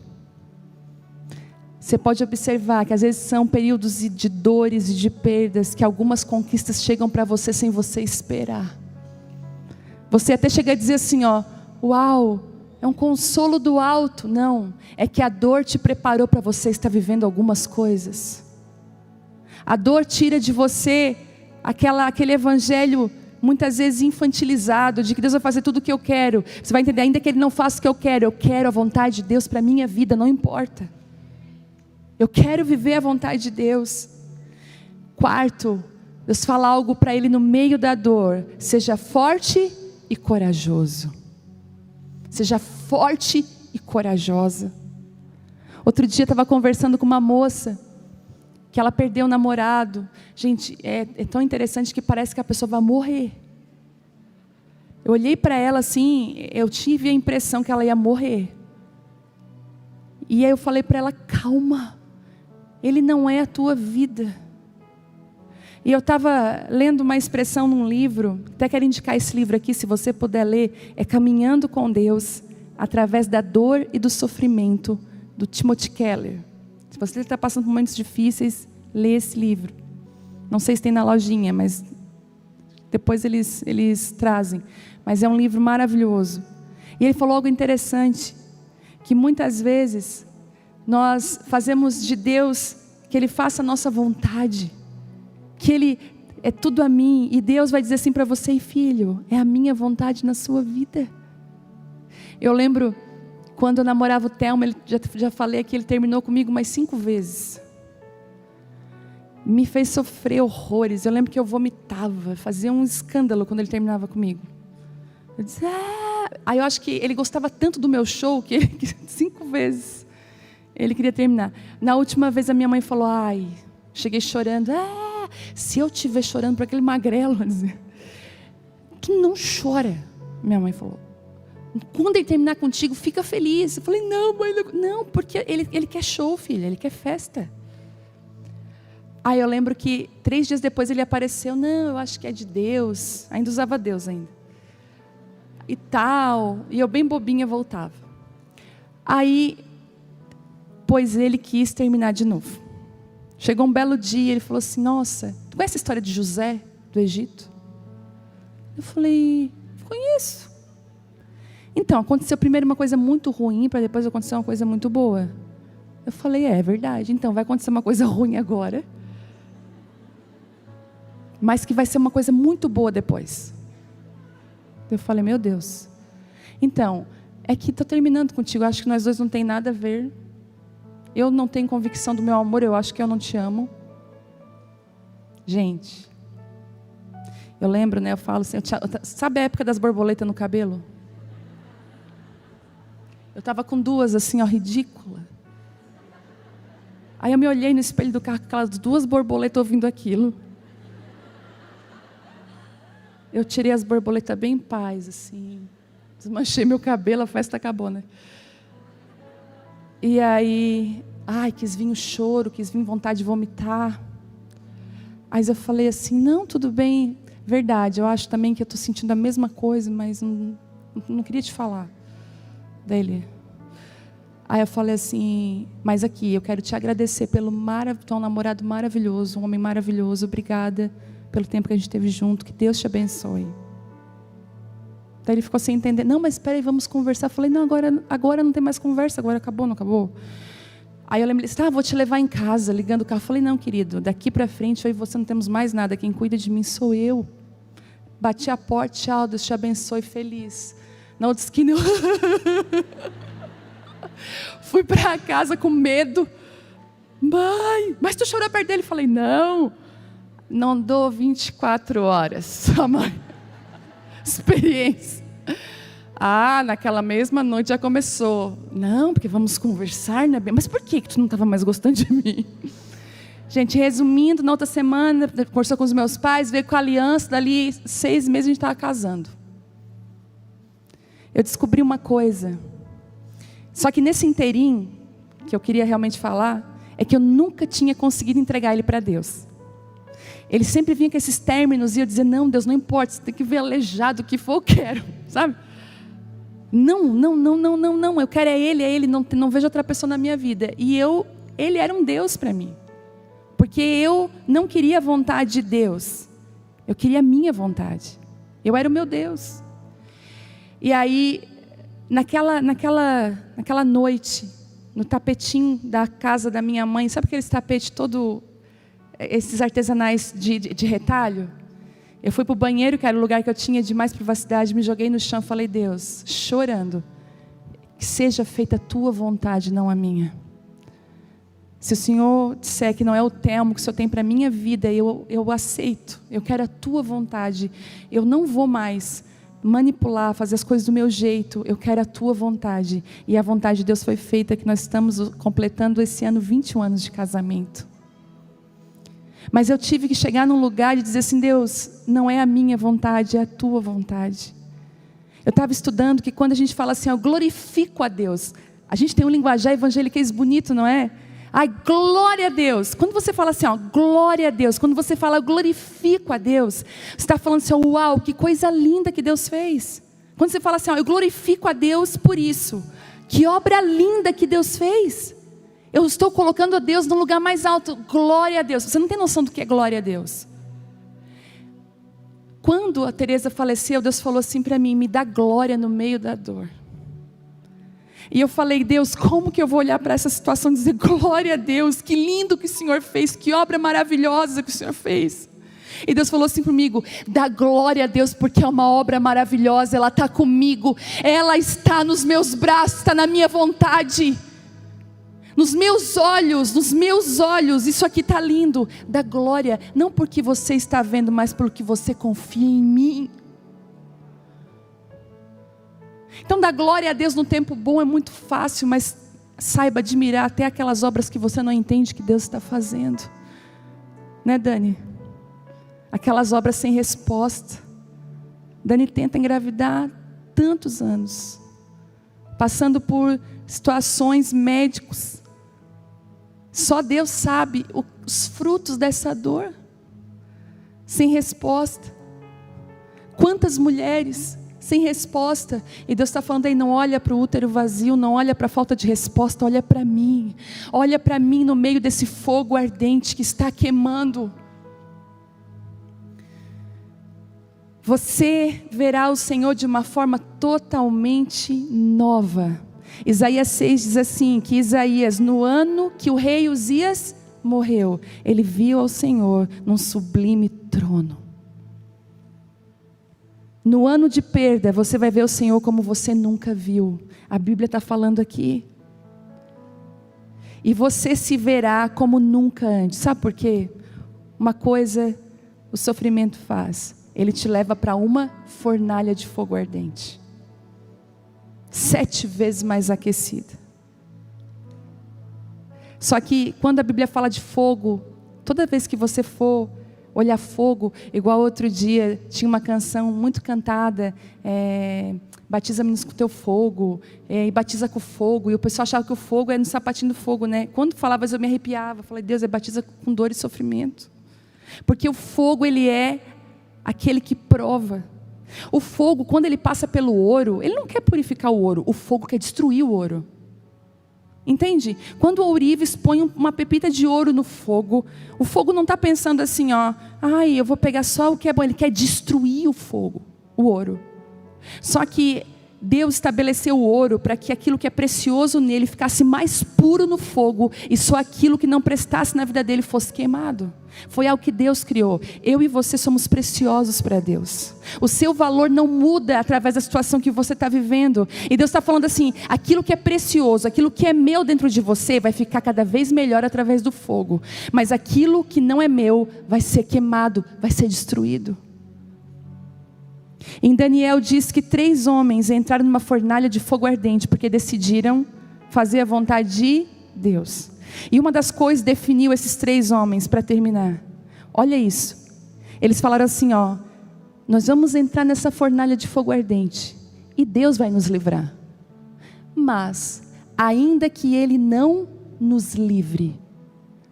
Você pode observar que às vezes são períodos de dores e de perdas, que algumas conquistas chegam para você sem você esperar. Você até chega a dizer assim, ó, uau, é um consolo do alto. Não, é que a dor te preparou para você estar vivendo algumas coisas. A dor tira de você aquele evangelho muitas vezes infantilizado, de que Deus vai fazer tudo o que eu quero. Você vai entender, ainda que Ele não faça o que eu quero a vontade de Deus para a minha vida, não importa. Eu quero viver a vontade de Deus. Quarto, Deus fala algo para ele no meio da dor: seja forte e corajoso. Seja forte e corajosa. Outro dia eu estava conversando com uma moça, que ela perdeu o namorado. Gente, é tão interessante que parece que a pessoa vai morrer. Eu olhei para ela assim, eu tive a impressão que ela ia morrer. E aí eu falei para ela: calma, ele não é a tua vida. E eu estava lendo uma expressão num livro, até quero indicar esse livro aqui, se você puder ler, é Caminhando com Deus, através da dor e do sofrimento, do Timothy Keller. Se você está passando por momentos difíceis, lê esse livro. Não sei se tem na lojinha, mas depois eles trazem. Mas é um livro maravilhoso. E ele falou algo interessante, que muitas vezes nós fazemos de Deus que Ele faça a nossa vontade, que Ele é tudo a mim, e Deus vai dizer assim para você: e filho, é a minha vontade na sua vida. Eu lembro quando eu namorava o Thelma, já falei aqui, ele terminou comigo mais 5 vezes. Me fez sofrer horrores. Eu lembro que eu vomitava, fazia um escândalo quando ele terminava comigo. Eu disse, Aí eu acho que ele gostava tanto do meu show que 5 vezes ele queria terminar. Na última vez a minha mãe falou: cheguei chorando. Se eu estiver chorando por aquele magrelo, tu não chora. Minha mãe falou: quando ele terminar contigo, fica feliz. Eu falei: não, mãe, não, porque ele quer show, filha, ele quer festa. Aí eu lembro que 3 dias depois ele apareceu: não, eu acho que é de Deus. Ainda usava Deus ainda. E tal, e eu bem bobinha voltava. Aí, pois ele quis terminar de novo. Chegou um belo dia, ele falou assim: nossa, tu conhece a história de José, do Egito? Eu falei: conheço. Então, aconteceu primeiro uma coisa muito ruim, para depois acontecer uma coisa muito boa. Eu falei: é verdade, então vai acontecer uma coisa ruim agora, mas que vai ser uma coisa muito boa depois. Eu falei: meu Deus. Então, é que estou terminando contigo, acho que nós dois não tem nada a ver. Eu não tenho convicção do meu amor, eu acho que eu não te amo. Gente, eu lembro, eu falo assim, sabe a época das borboletas no cabelo? Eu estava com 2 assim, ridícula. Aí eu me olhei no espelho do carro com aquelas 2 borboletas ouvindo aquilo. Eu tirei as borboletas bem em paz, assim. Desmanchei meu cabelo, a festa acabou, né? E aí, quis vir o choro, quis vir vontade de vomitar. Aí eu falei assim: não, tudo bem, verdade, eu acho também que eu estou sentindo a mesma coisa, mas não queria te falar. Aí eu falei assim: mas aqui, eu quero te agradecer pelo tu é um namorado maravilhoso, um homem maravilhoso, obrigada pelo tempo que a gente esteve junto, que Deus te abençoe. Daí ele ficou sem entender, não, mas espera aí, vamos conversar. Eu falei, não, agora não tem mais conversa, agora acabou, não acabou? Aí eu lembrei, vou te levar em casa, ligando o carro. Eu falei, não, querido, daqui para frente eu e você não temos mais nada, quem cuida de mim sou eu. Bati a porta, tchau, Deus te abençoe, feliz. Na outra esquina eu fui para casa com medo. Mãe, mas tu chorou perto dele? Eu falei, não dou 24 horas, só mãe. Experiência. Naquela mesma noite já começou. Não, porque vamos conversar, né? Mas por que tu não estava mais gostando de mim? Gente, resumindo, na outra semana, conversou com os meus pais, veio com a aliança, dali 6 meses a gente estava casando. Eu descobri uma coisa. Só que nesse inteirinho, que eu queria realmente falar, é que eu nunca tinha conseguido entregar ele para Deus. Ele sempre vinha com esses términos e eu dizia, não, Deus, não importa, você tem que ver aleijado, o que for, eu quero, sabe? Não, eu quero é Ele, não vejo outra pessoa na minha vida. E Ele era um Deus para mim. Porque eu não queria a vontade de Deus, eu queria a minha vontade. Eu era o meu Deus. E aí, naquela noite, no tapetinho da casa da minha mãe, sabe aqueles tapetes todo, esses artesanais de retalho? Eu fui para o banheiro, que era o lugar que eu tinha de mais privacidade, me joguei no chão e falei, Deus, chorando, que seja feita a tua vontade, não a minha. Se o Senhor disser que não é o termo que o Senhor tem para a minha vida, eu aceito, eu quero a tua vontade, eu não vou mais manipular, fazer as coisas do meu jeito, eu quero a tua vontade. E a vontade de Deus foi feita, que nós estamos completando esse ano 21 anos de casamento. Mas eu tive que chegar num lugar de dizer assim, Deus, não é a minha vontade, é a tua vontade. Eu estava estudando que quando a gente fala assim, eu glorifico a Deus, a gente tem um linguajar evangeliquez bonito, não é? Ai, glória a Deus. Quando você fala assim, glória a Deus, quando você fala eu glorifico a Deus, você está falando assim, uau, que coisa linda que Deus fez. Quando você fala assim, eu glorifico a Deus por isso, que obra linda que Deus fez. Eu estou colocando a Deus no lugar mais alto. Glória a Deus. Você não tem noção do que é glória a Deus. Quando a Teresa faleceu, Deus falou assim para mim, me dá glória no meio da dor. E eu falei, Deus, como que eu vou olhar para essa situação e dizer, glória a Deus, que lindo que o Senhor fez, que obra maravilhosa que o Senhor fez. E Deus falou assim comigo, dá glória a Deus, porque é uma obra maravilhosa, ela está comigo, ela está nos meus braços, está na minha vontade. Nos meus olhos, isso aqui está lindo. Dá glória, não porque você está vendo, mas porque você confia em mim. Então dar glória a Deus no tempo bom é muito fácil, mas saiba admirar até aquelas obras que você não entende que Deus está fazendo. Né, Dani? Aquelas obras sem resposta. Dani tenta engravidar tantos anos, passando por situações médicos. Só Deus sabe os frutos dessa dor, sem resposta. Quantas mulheres sem resposta, e Deus está falando aí, não olha para o útero vazio, não olha para a falta de resposta, olha para mim no meio desse fogo ardente que está queimando. Você verá o Senhor de uma forma totalmente nova. Isaías 6 diz assim, que Isaías, no ano que o rei Uzias morreu, ele viu ao Senhor num sublime trono. No ano de perda, você vai ver o Senhor como você nunca viu. A Bíblia está falando aqui. E você se verá como nunca antes. Sabe por quê? Uma coisa o sofrimento faz. Ele te leva para uma fornalha de fogo ardente. 7 vezes mais aquecida. Só que quando a Bíblia fala de fogo, toda vez que você for olhar fogo, igual outro dia, tinha uma canção muito cantada, batiza-me com teu fogo, e batiza com fogo, e o pessoal achava que o fogo era no sapatinho do fogo, né? Quando falava isso eu me arrepiava, falei, Deus, batiza com dor e sofrimento, porque o fogo, ele é aquele que prova. O fogo, quando ele passa pelo ouro, ele não quer purificar o ouro, o fogo quer destruir o ouro. Entende? Quando o ourives põe uma pepita de ouro no fogo, o fogo não está pensando assim, ó, ai, eu vou pegar só o que é bom. Ele quer destruir o fogo, o ouro. Só que Deus estabeleceu o ouro para que aquilo que é precioso nele ficasse mais puro no fogo, e só aquilo que não prestasse na vida dele fosse queimado. Foi algo que Deus criou. Eu e você somos preciosos para Deus. O seu valor não muda através da situação que você está vivendo. E Deus está falando assim, aquilo que é precioso, aquilo que é meu dentro de você, vai ficar cada vez melhor através do fogo. Mas aquilo que não é meu, vai ser queimado, vai ser destruído. Em Daniel diz que 3 homens entraram numa fornalha de fogo ardente, porque decidiram fazer a vontade de Deus. E uma das coisas definiu esses 3 homens, para terminar. Olha isso. Eles falaram assim, ó, nós vamos entrar nessa fornalha de fogo ardente, e Deus vai nos livrar. Mas, ainda que Ele não nos livre,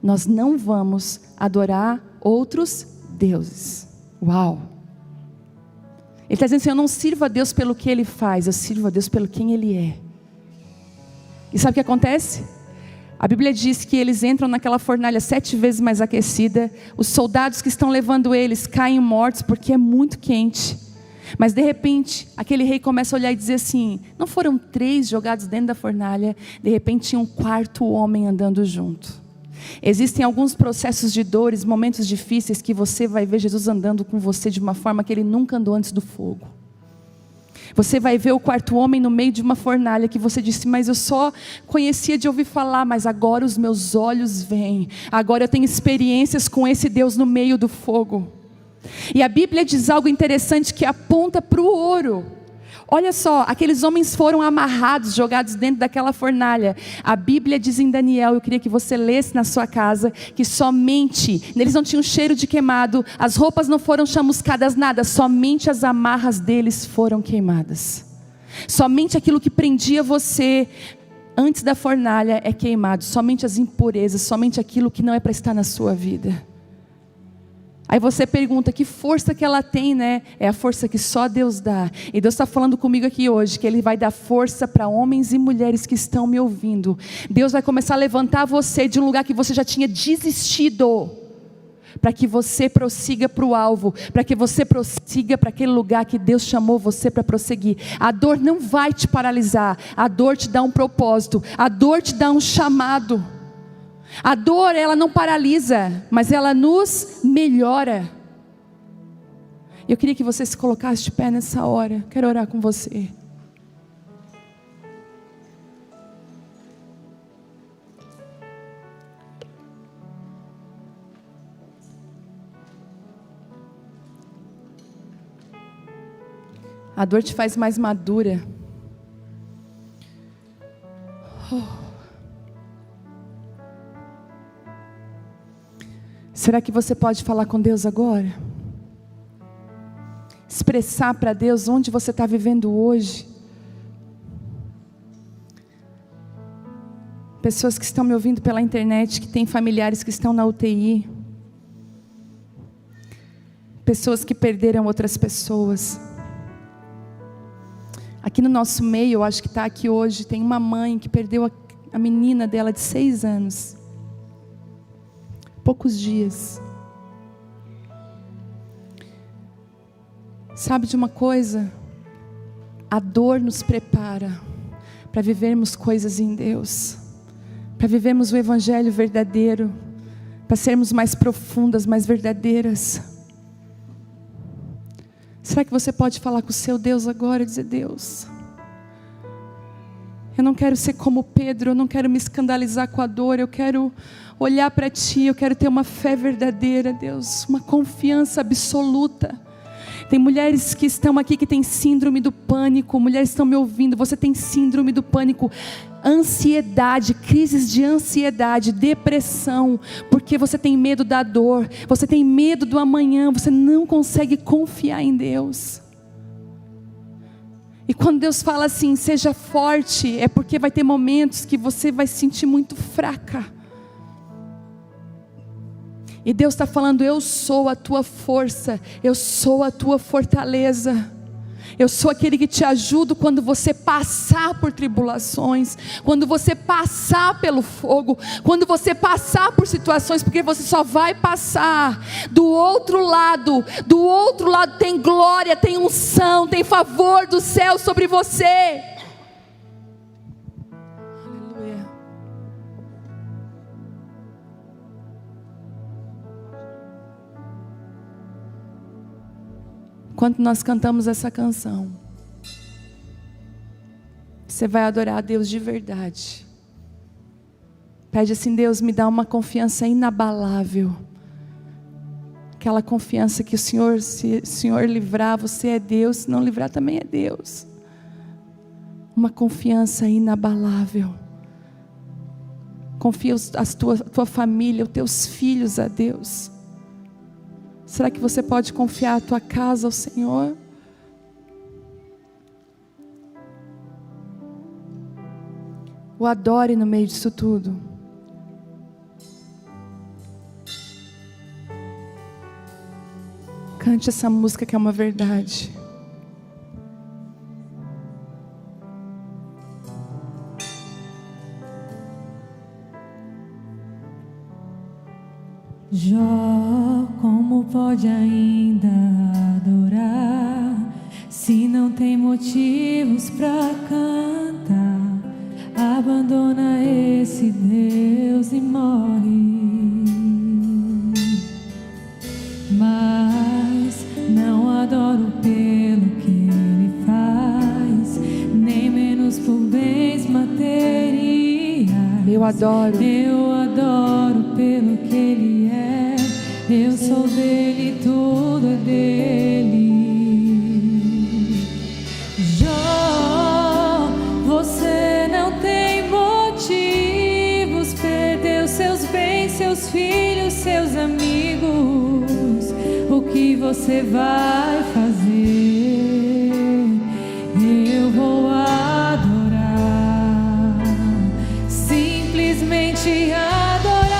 nós não vamos adorar outros deuses. Uau! Ele está dizendo assim, eu não sirvo a Deus pelo que Ele faz, eu sirvo a Deus pelo quem Ele é. E sabe o que acontece? A Bíblia diz que eles entram naquela fornalha 7 vezes mais aquecida. Os soldados que estão levando eles caem mortos porque é muito quente. Mas de repente, aquele rei começa a olhar e dizer assim, não foram 3 jogados dentro da fornalha, de repente tinha um 4º homem andando junto. Existem alguns processos de dores, momentos difíceis, que você vai ver Jesus andando com você de uma forma que Ele nunca andou antes do fogo. Você vai ver o 4º homem no meio de uma fornalha que você disse, mas eu só conhecia de ouvir falar, mas agora os meus olhos veem. Agora eu tenho experiências com esse Deus no meio do fogo. E a Bíblia diz algo interessante que aponta para o ouro. Olha só, aqueles homens foram amarrados, jogados dentro daquela fornalha. A Bíblia diz em Daniel, eu queria que você lesse na sua casa, que somente, eles não tinham cheiro de queimado, as roupas não foram chamuscadas, nada, somente as amarras deles foram queimadas. Somente aquilo que prendia você antes da fornalha é queimado, somente as impurezas, somente aquilo que não é para estar na sua vida. Aí você pergunta, que força que ela tem, né? É a força que só Deus dá. E Deus está falando comigo aqui hoje, que Ele vai dar força para homens e mulheres que estão me ouvindo. Deus vai começar a levantar você de um lugar que você já tinha desistido, para que você prossiga para o alvo, para que você prossiga para aquele lugar que Deus chamou você para prosseguir. A dor não vai te paralisar, a dor te dá um propósito, a dor te dá um chamado. A dor, ela não paralisa, mas ela nos melhora. Eu queria que você se colocasse de pé nessa hora. Quero orar com você. A dor te faz mais madura. Será que você pode falar com Deus agora? Expressar para Deus onde você está vivendo hoje. Pessoas que estão me ouvindo pela internet, que têm familiares que estão na UTI. Pessoas que perderam outras pessoas. Aqui no nosso meio, eu acho que está aqui hoje, tem uma mãe que perdeu a menina dela de 6 anos. Poucos dias. Sabe de uma coisa? A dor nos prepara para vivermos coisas em Deus, para vivermos o Evangelho verdadeiro, para sermos mais profundas, mais verdadeiras. Será que você pode falar com o seu Deus agora e dizer, Deus, eu não quero ser como Pedro, eu não quero me escandalizar com a dor, eu quero olhar para Ti, eu quero ter uma fé verdadeira, Deus, uma confiança absoluta. Tem mulheres que estão aqui que têm síndrome do pânico, mulheres estão me ouvindo, você tem síndrome do pânico, ansiedade, crises de ansiedade, depressão, porque você tem medo da dor, você tem medo do amanhã, você não consegue confiar em Deus. E quando Deus fala assim, seja forte, é porque vai ter momentos que você vai se sentir muito fraca. E Deus está falando, eu sou a tua força, eu sou a tua fortaleza. Eu sou aquele que te ajudo quando você passar por tribulações, quando você passar pelo fogo, quando você passar por situações, porque você só vai passar. Do outro lado tem glória, tem unção, tem favor do céu sobre você. Aleluia. Enquanto nós cantamos essa canção, você vai adorar a Deus de verdade. Pede assim: Deus, me dá uma confiança inabalável. Aquela confiança que o Senhor, se o Senhor livrar, você é Deus, se não livrar também é Deus. Uma confiança inabalável. Confia a tua família, os teus filhos a Deus. Será que você pode confiar a tua casa ao Senhor? O adore no meio disso tudo. Cante essa música que é uma verdade. Jó, como pode ainda adorar, se não tem motivos pra cantar? Abandona esse Deus e morre. Mas não adoro pelo que Ele faz, nem menos por bens materiais. Eu adoro pelo que Ele é. Eu sou dele, tudo é dele. Jó, você não tem motivos, perdeu seus bens, seus filhos, seus amigos. O que você vai fazer? Eu vou adorar, simplesmente adorar.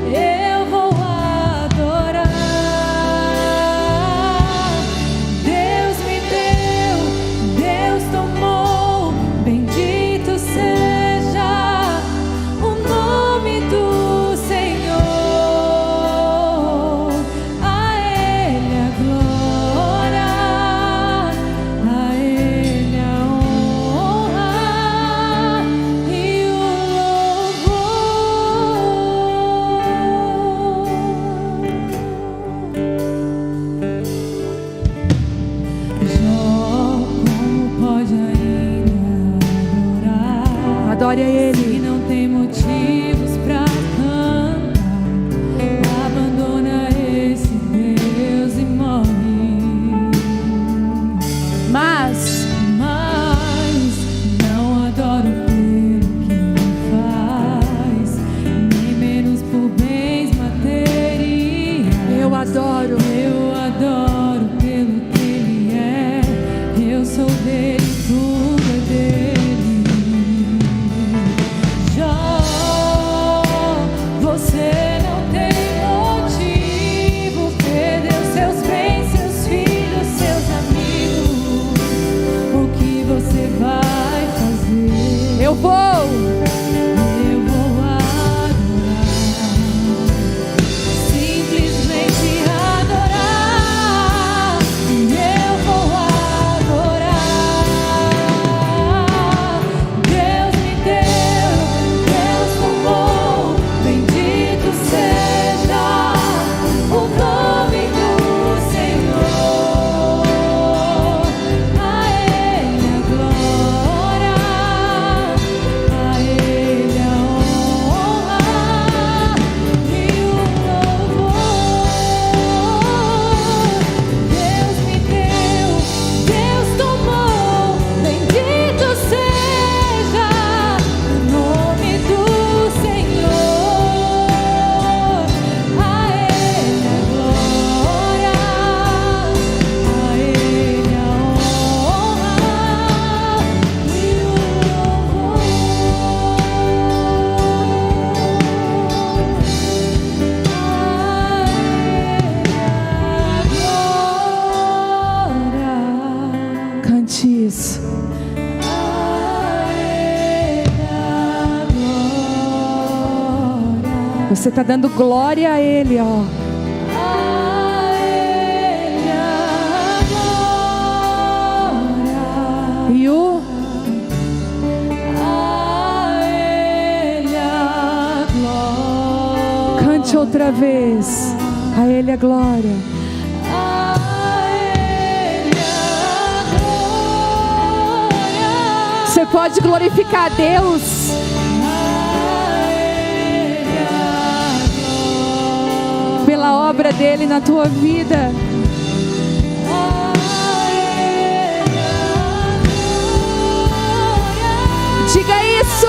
Eu vou adorar. Deus me deu, Deus tomou, bendito seja o nome do Senhor. A Ele a glória, a Ele a honra e o louvor. Jó, como pode ainda adorar? Adore a Ele. Se não tem motivos pra cantar, abandona esse Deus e morre. Mas não adoro pelo que Ele faz, nem menos por bens materiais. eu adoro. Eu adoro pelo que Ele é. Eu sou dele, tudo é dele. Jó, você não tem motivo, perdeu seus bens, seus filhos, seus amigos. O que você vai fazer? Eu vou. Eu vou adorar, simplesmente adorar. Eu vou adorar. Deus me deu, Deus tomou, bendito seja o nome do Senhor. A Ele a glória, a Você está dando glória a Ele, ó. E o cante outra vez. A Ele a glória. Você pode glorificar a Deus. Pela obra dele na tua vida. Diga isso.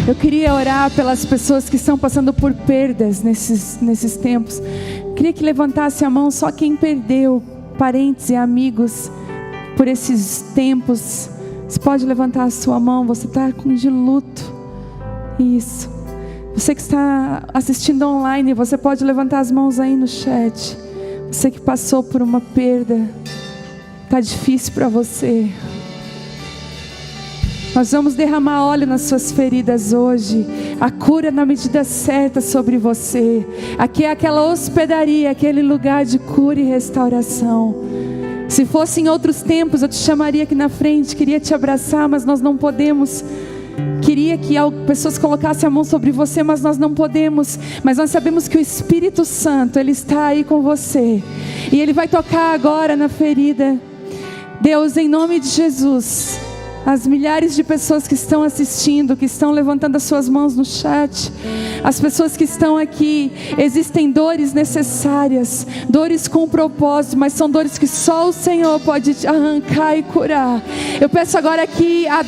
Eu queria orar pelas pessoas que estão passando por perdas nesses tempos. Queria que levantasse a mão só quem perdeu parentes e amigos por esses tempos. Você pode levantar a sua mão, você está de luto. Isso. Você que está assistindo online, você pode levantar as mãos aí no chat. Você que passou por uma perda, está difícil para você. Nós vamos derramar óleo nas suas feridas hoje. A cura na medida certa sobre você. Aqui é aquela hospedaria, aquele lugar de cura e restauração. Se fosse em outros tempos, eu te chamaria aqui na frente, queria te abraçar, mas nós não podemos. Queria que pessoas colocassem a mão sobre você, mas nós não podemos. Mas nós sabemos que o Espírito Santo, Ele está aí com você. E Ele vai tocar agora na ferida. Deus, em nome de Jesus, as milhares de pessoas que estão assistindo, que estão levantando as suas mãos no chat, as pessoas que estão aqui, existem dores necessárias, dores com propósito, mas são dores que só o Senhor pode arrancar e curar. Eu peço agora que a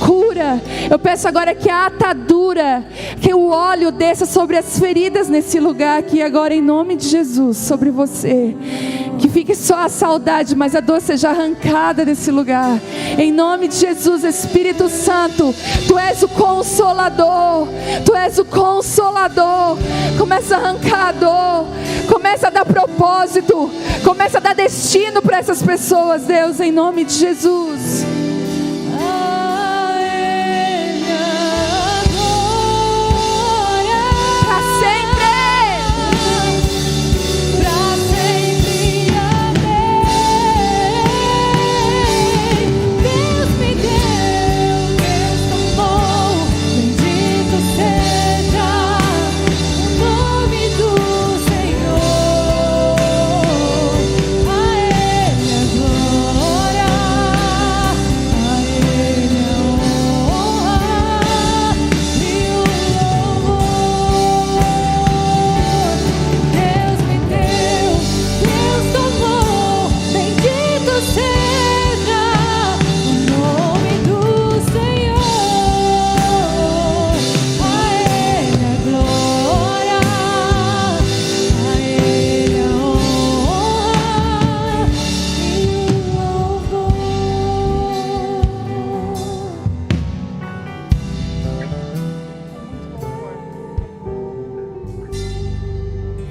cura, eu peço agora que a atadura, que o óleo desça sobre as feridas nesse lugar aqui agora, em nome de Jesus, sobre você. Que fique só a saudade, mas a dor seja arrancada desse lugar. Em nome de Jesus, Espírito Santo, Tu és o Consolador. Tu és o Consolador. Começa a arrancar a dor. Começa a dar propósito. Começa a dar destino para essas pessoas, Deus, em nome de Jesus.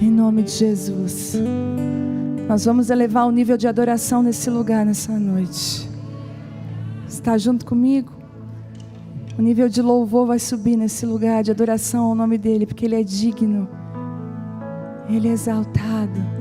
Em nome de Jesus, nós vamos elevar o nível de adoração nesse lugar, nessa noite. Está junto comigo? O nível de louvor vai subir nesse lugar de adoração ao nome dEle, porque Ele é digno, Ele é exaltado.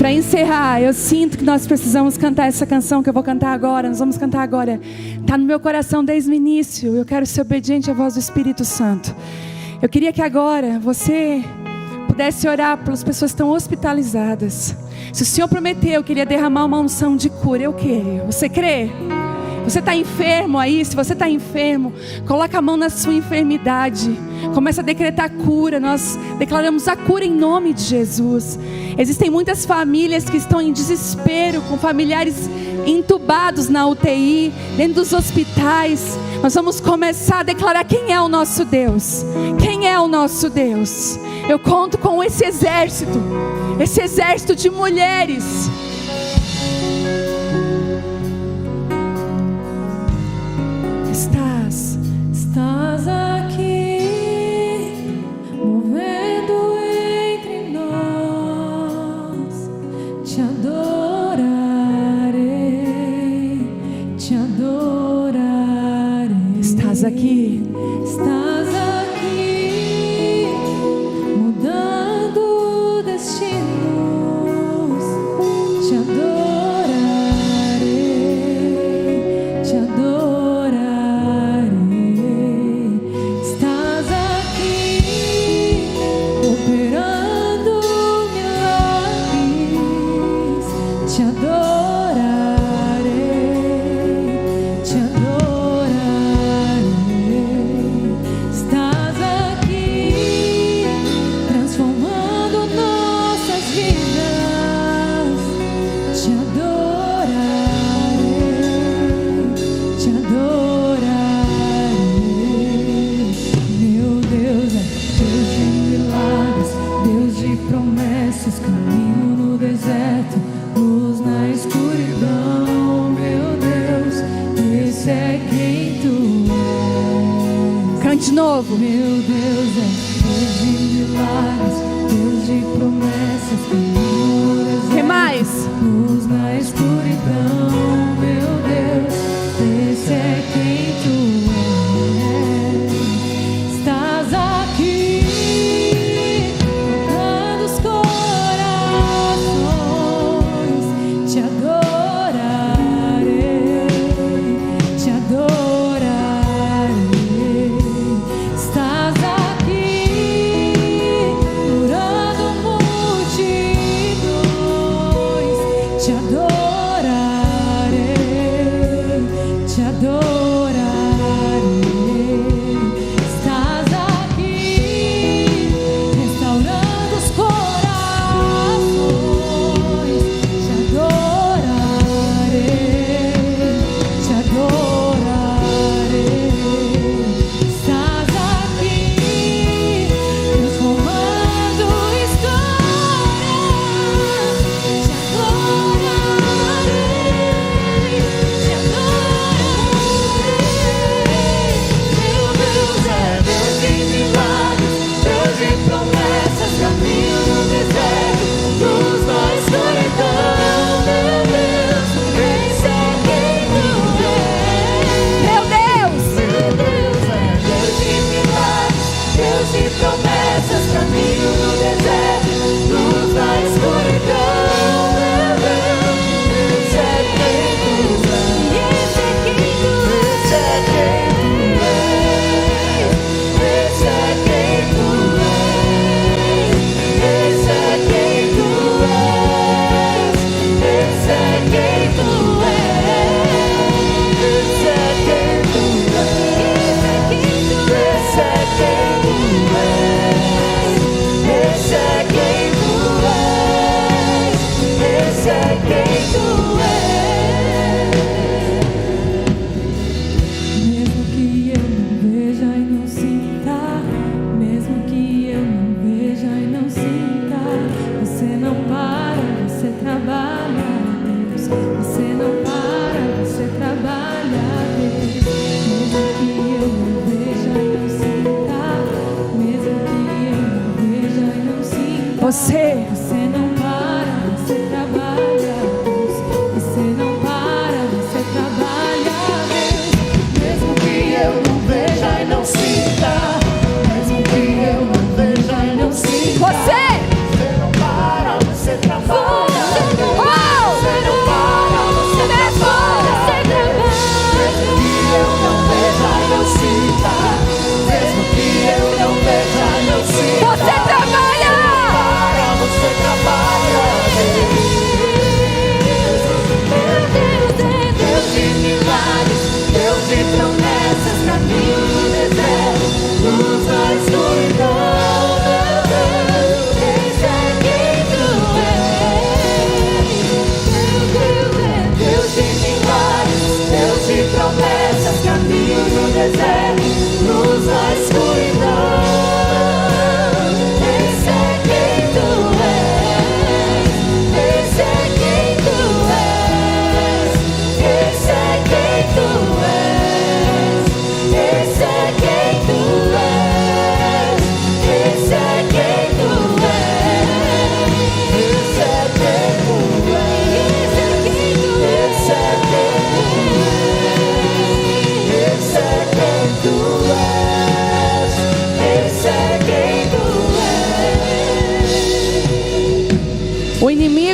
Para encerrar, eu sinto que nós precisamos cantar essa canção que eu vou cantar agora. Nós vamos cantar agora. Está no meu coração desde o início. Eu quero ser obediente à voz do Espírito Santo. Eu queria que agora você pudesse orar pelas pessoas que estão hospitalizadas. Se o Senhor prometeu que Ele ia derramar uma unção de cura, eu creio. Você crê? Você está enfermo aí? Se você está enfermo, coloca a mão na sua enfermidade. Começa a decretar cura. Nós declaramos a cura em nome de Jesus. Existem muitas famílias que estão em desespero, com familiares entubados na UTI, dentro dos hospitais. Nós vamos começar a declarar quem é o nosso Deus. Quem é o nosso Deus? Eu conto com esse exército de mulheres. Estás aqui, movendo entre nós. Te adorarei, te adorarei. Estás aqui. Estás aqui, mudando destinos. Te adorarei, te adorarei. Estás aqui, operando milagres. Te adorarei, te adorarei. Estás aqui, transformando nossas vidas. Te adorarei, te adorarei. Meu Deus é Deus de milagres, Deus de promessas, caminho no deserto, luz na escuridão. Meu Deus, esse é quem tu és. Cante de novo. Meu Deus é Deus de milagres, Deus de promessas, caminho no deserto, Que mais? luz na escuridão. Meu Deus, esse é quem tu és. Estás aqui, tocando os corações. Te adorarei, te adorarei. Estás aqui, curando multidões. Te adorarei, te adorarei. Estás aqui, restaurando os corações. Te adorarei, te adorarei. Estás aqui, transformando histórias. Te adorarei,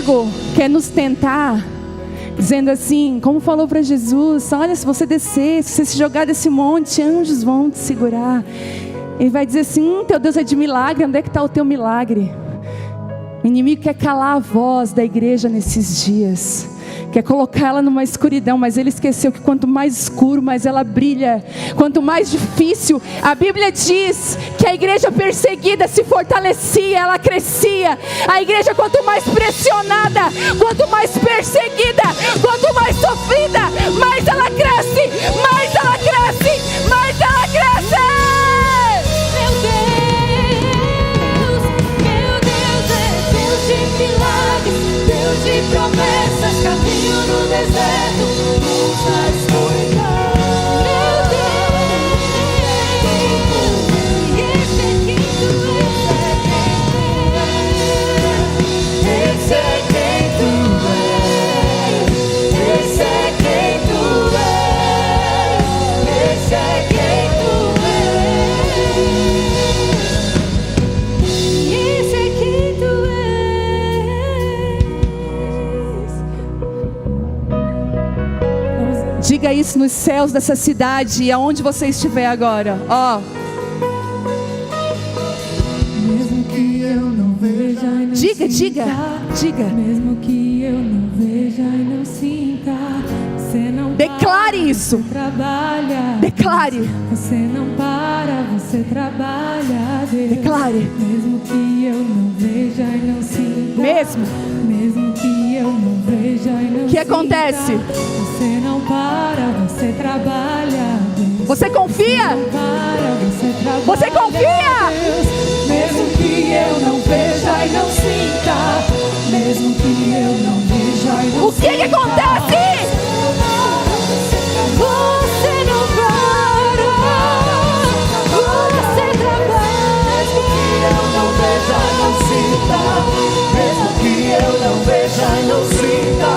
inimigo quer nos tentar, dizendo assim, como falou para Jesus: olha, se você descer, se você se jogar desse monte, anjos vão te segurar. Ele vai dizer assim: teu Deus é de milagre, onde é que está o teu milagre? O inimigo quer calar a voz da igreja nesses dias, quer colocar ela numa escuridão, mas ele esqueceu que quanto mais escuro, mais ela brilha. Quanto mais difícil, a Bíblia diz que a igreja perseguida se fortalecia, ela crescia. A igreja, quanto mais pressionada, quanto mais perseguida, quanto mais sofrida, mais ela cresce, mais ela cresce, mais ela cresce. Meu Deus é Deus de milagres, Deus de promessas, caminho no deserto, luz na escuridão. Meu Deus, esse é quem tu és. Esse é quem tu és. Esse é quem tu és. Esse é quem tu és. Esse é quem tu és. Diga isso nos céus dessa cidade e aonde você estiver agora. Ó, Mesmo que eu não veja e não diga, sinta, diga. mesmo que eu não veja e não sinta, você não Declare para, isso. você trabalha. Declare, Você não para, você trabalha, Deus. declare. Mesmo que eu não veja e não sinta, mesmo que eu não veja e não Que sinta, acontece? você não para, você trabalha, Deus. Você confia? Para, você trabalha, Você confia? Deus. Mesmo que eu não veja e não sinta, mesmo que eu não veja e não O que acontece? Você não para, você trabalha. Mesmo que eu não veja e não sinta,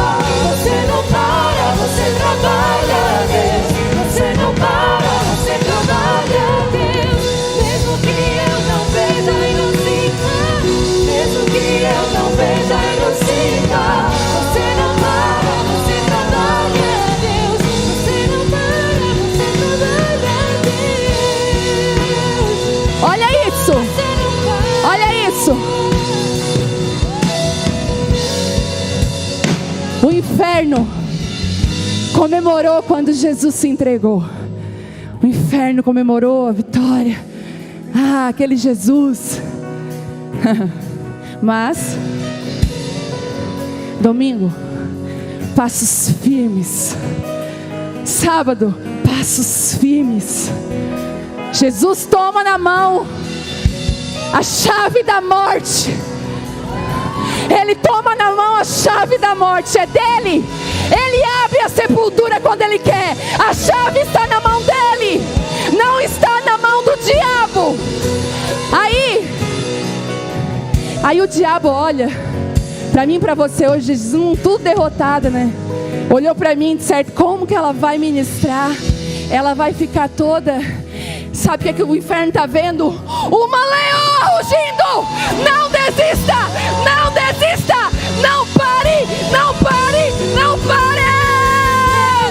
você não para, você trabalha, Deus. Você não para, você trabalha, Deus. Mesmo que eu não veja e não sinta, mesmo que eu não veja e não sinta, você não para, você trabalha, Deus. Você não para, você trabalha, Deus. Olha isso, Você não para. olha isso. O inferno comemorou quando Jesus se entregou. O inferno comemorou a vitória. Ah, aquele Jesus. Mas domingo, passos firmes. Sábado, passos firmes. Jesus toma na mão a chave da morte. Ele toma na mão a chave da morte, é dele. Ele abre a sepultura quando ele quer. A chave está na mão dele, não está na mão do diabo. Aí o diabo olha para mim e para você hoje, tudo derrotada, né? Olhou para mim e disse: certo, como que ela vai ministrar? Ela vai ficar toda... Sabe o que o inferno está vendo? Uma leoa rugindo! Não desista! Não desista! Não pare! Não pare! Não pare!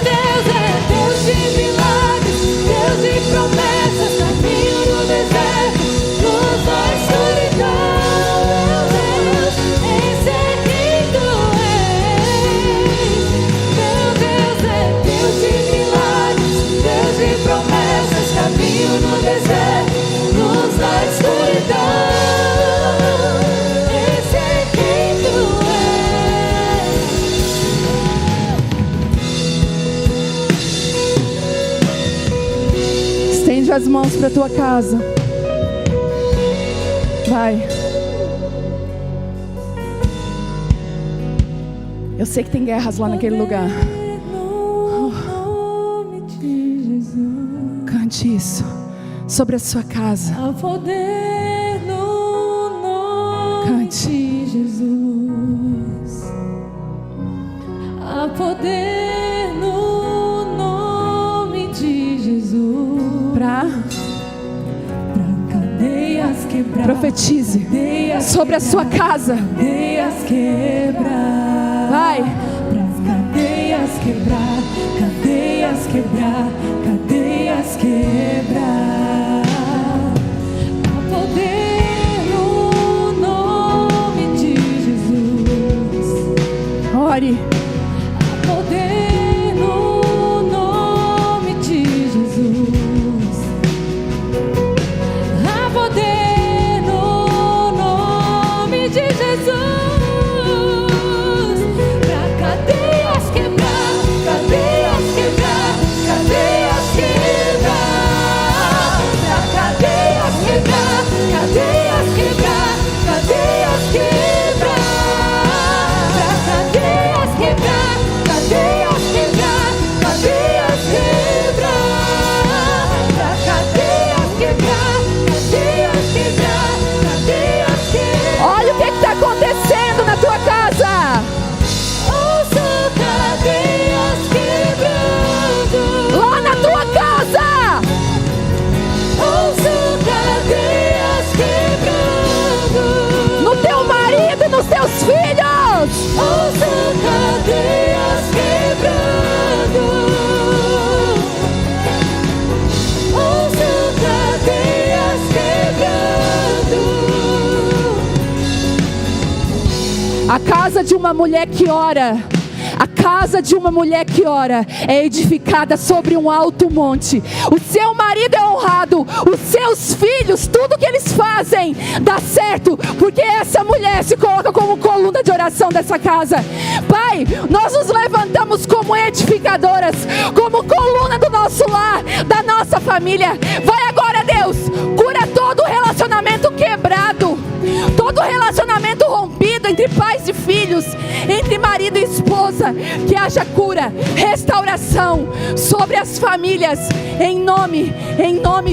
Deus é Deus de milagres, Deus de promessas, caminho no deserto, luz na escuridão. Meu Deus, esse é quem tu és. Meu Deus é Deus de milagres, Deus de promessas, caminho no deserto, luz na escuridão. Esse é quem tu és. Estende as mãos para a tua casa. Vai. Eu sei que tem guerras lá naquele lugar. No nome de Jesus. Cante isso sobre a sua casa. Há poder no nome Cante. de Jesus. Há poder no nome de Jesus. Pra Cadeias quebradas. Profetize sobre a sua casa. Cadeias quebrar. Vai. Cadeias quebrar, cadeias quebrar, cadeias quebrar. Há poder no nome de Jesus. Ore. Há poder no nome de Jesus. Há poder no nome de Jesus. Olha o que está acontecendo na tua casa. Ouço cadeias quebrando. Lá na tua casa. Ouço cadeias quebrando. No teu marido, nos teus filhos. Ouço cadeias quebrando. Ouço cadeias quebrando. A casa de uma mulher que ora, a casa de uma mulher que ora é edificada sobre um alto monte. O seu marido é honrado, os seus filhos, tudo que eles fazem dá certo, porque essa mulher se coloca como coluna de oração dessa casa. Pai, nós nos levantamos como edificadoras, como coluna do nosso lar, da nossa família. Vai agora, Deus, cura todo relacionamento quebrado, todo relacionamento rompido entre pais e filhos, entre marido e esposa. Que haja cura, restauração sobre as famílias, em nome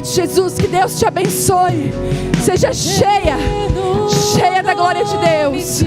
de Jesus. Que Deus te abençoe. Seja cheia da glória de Deus.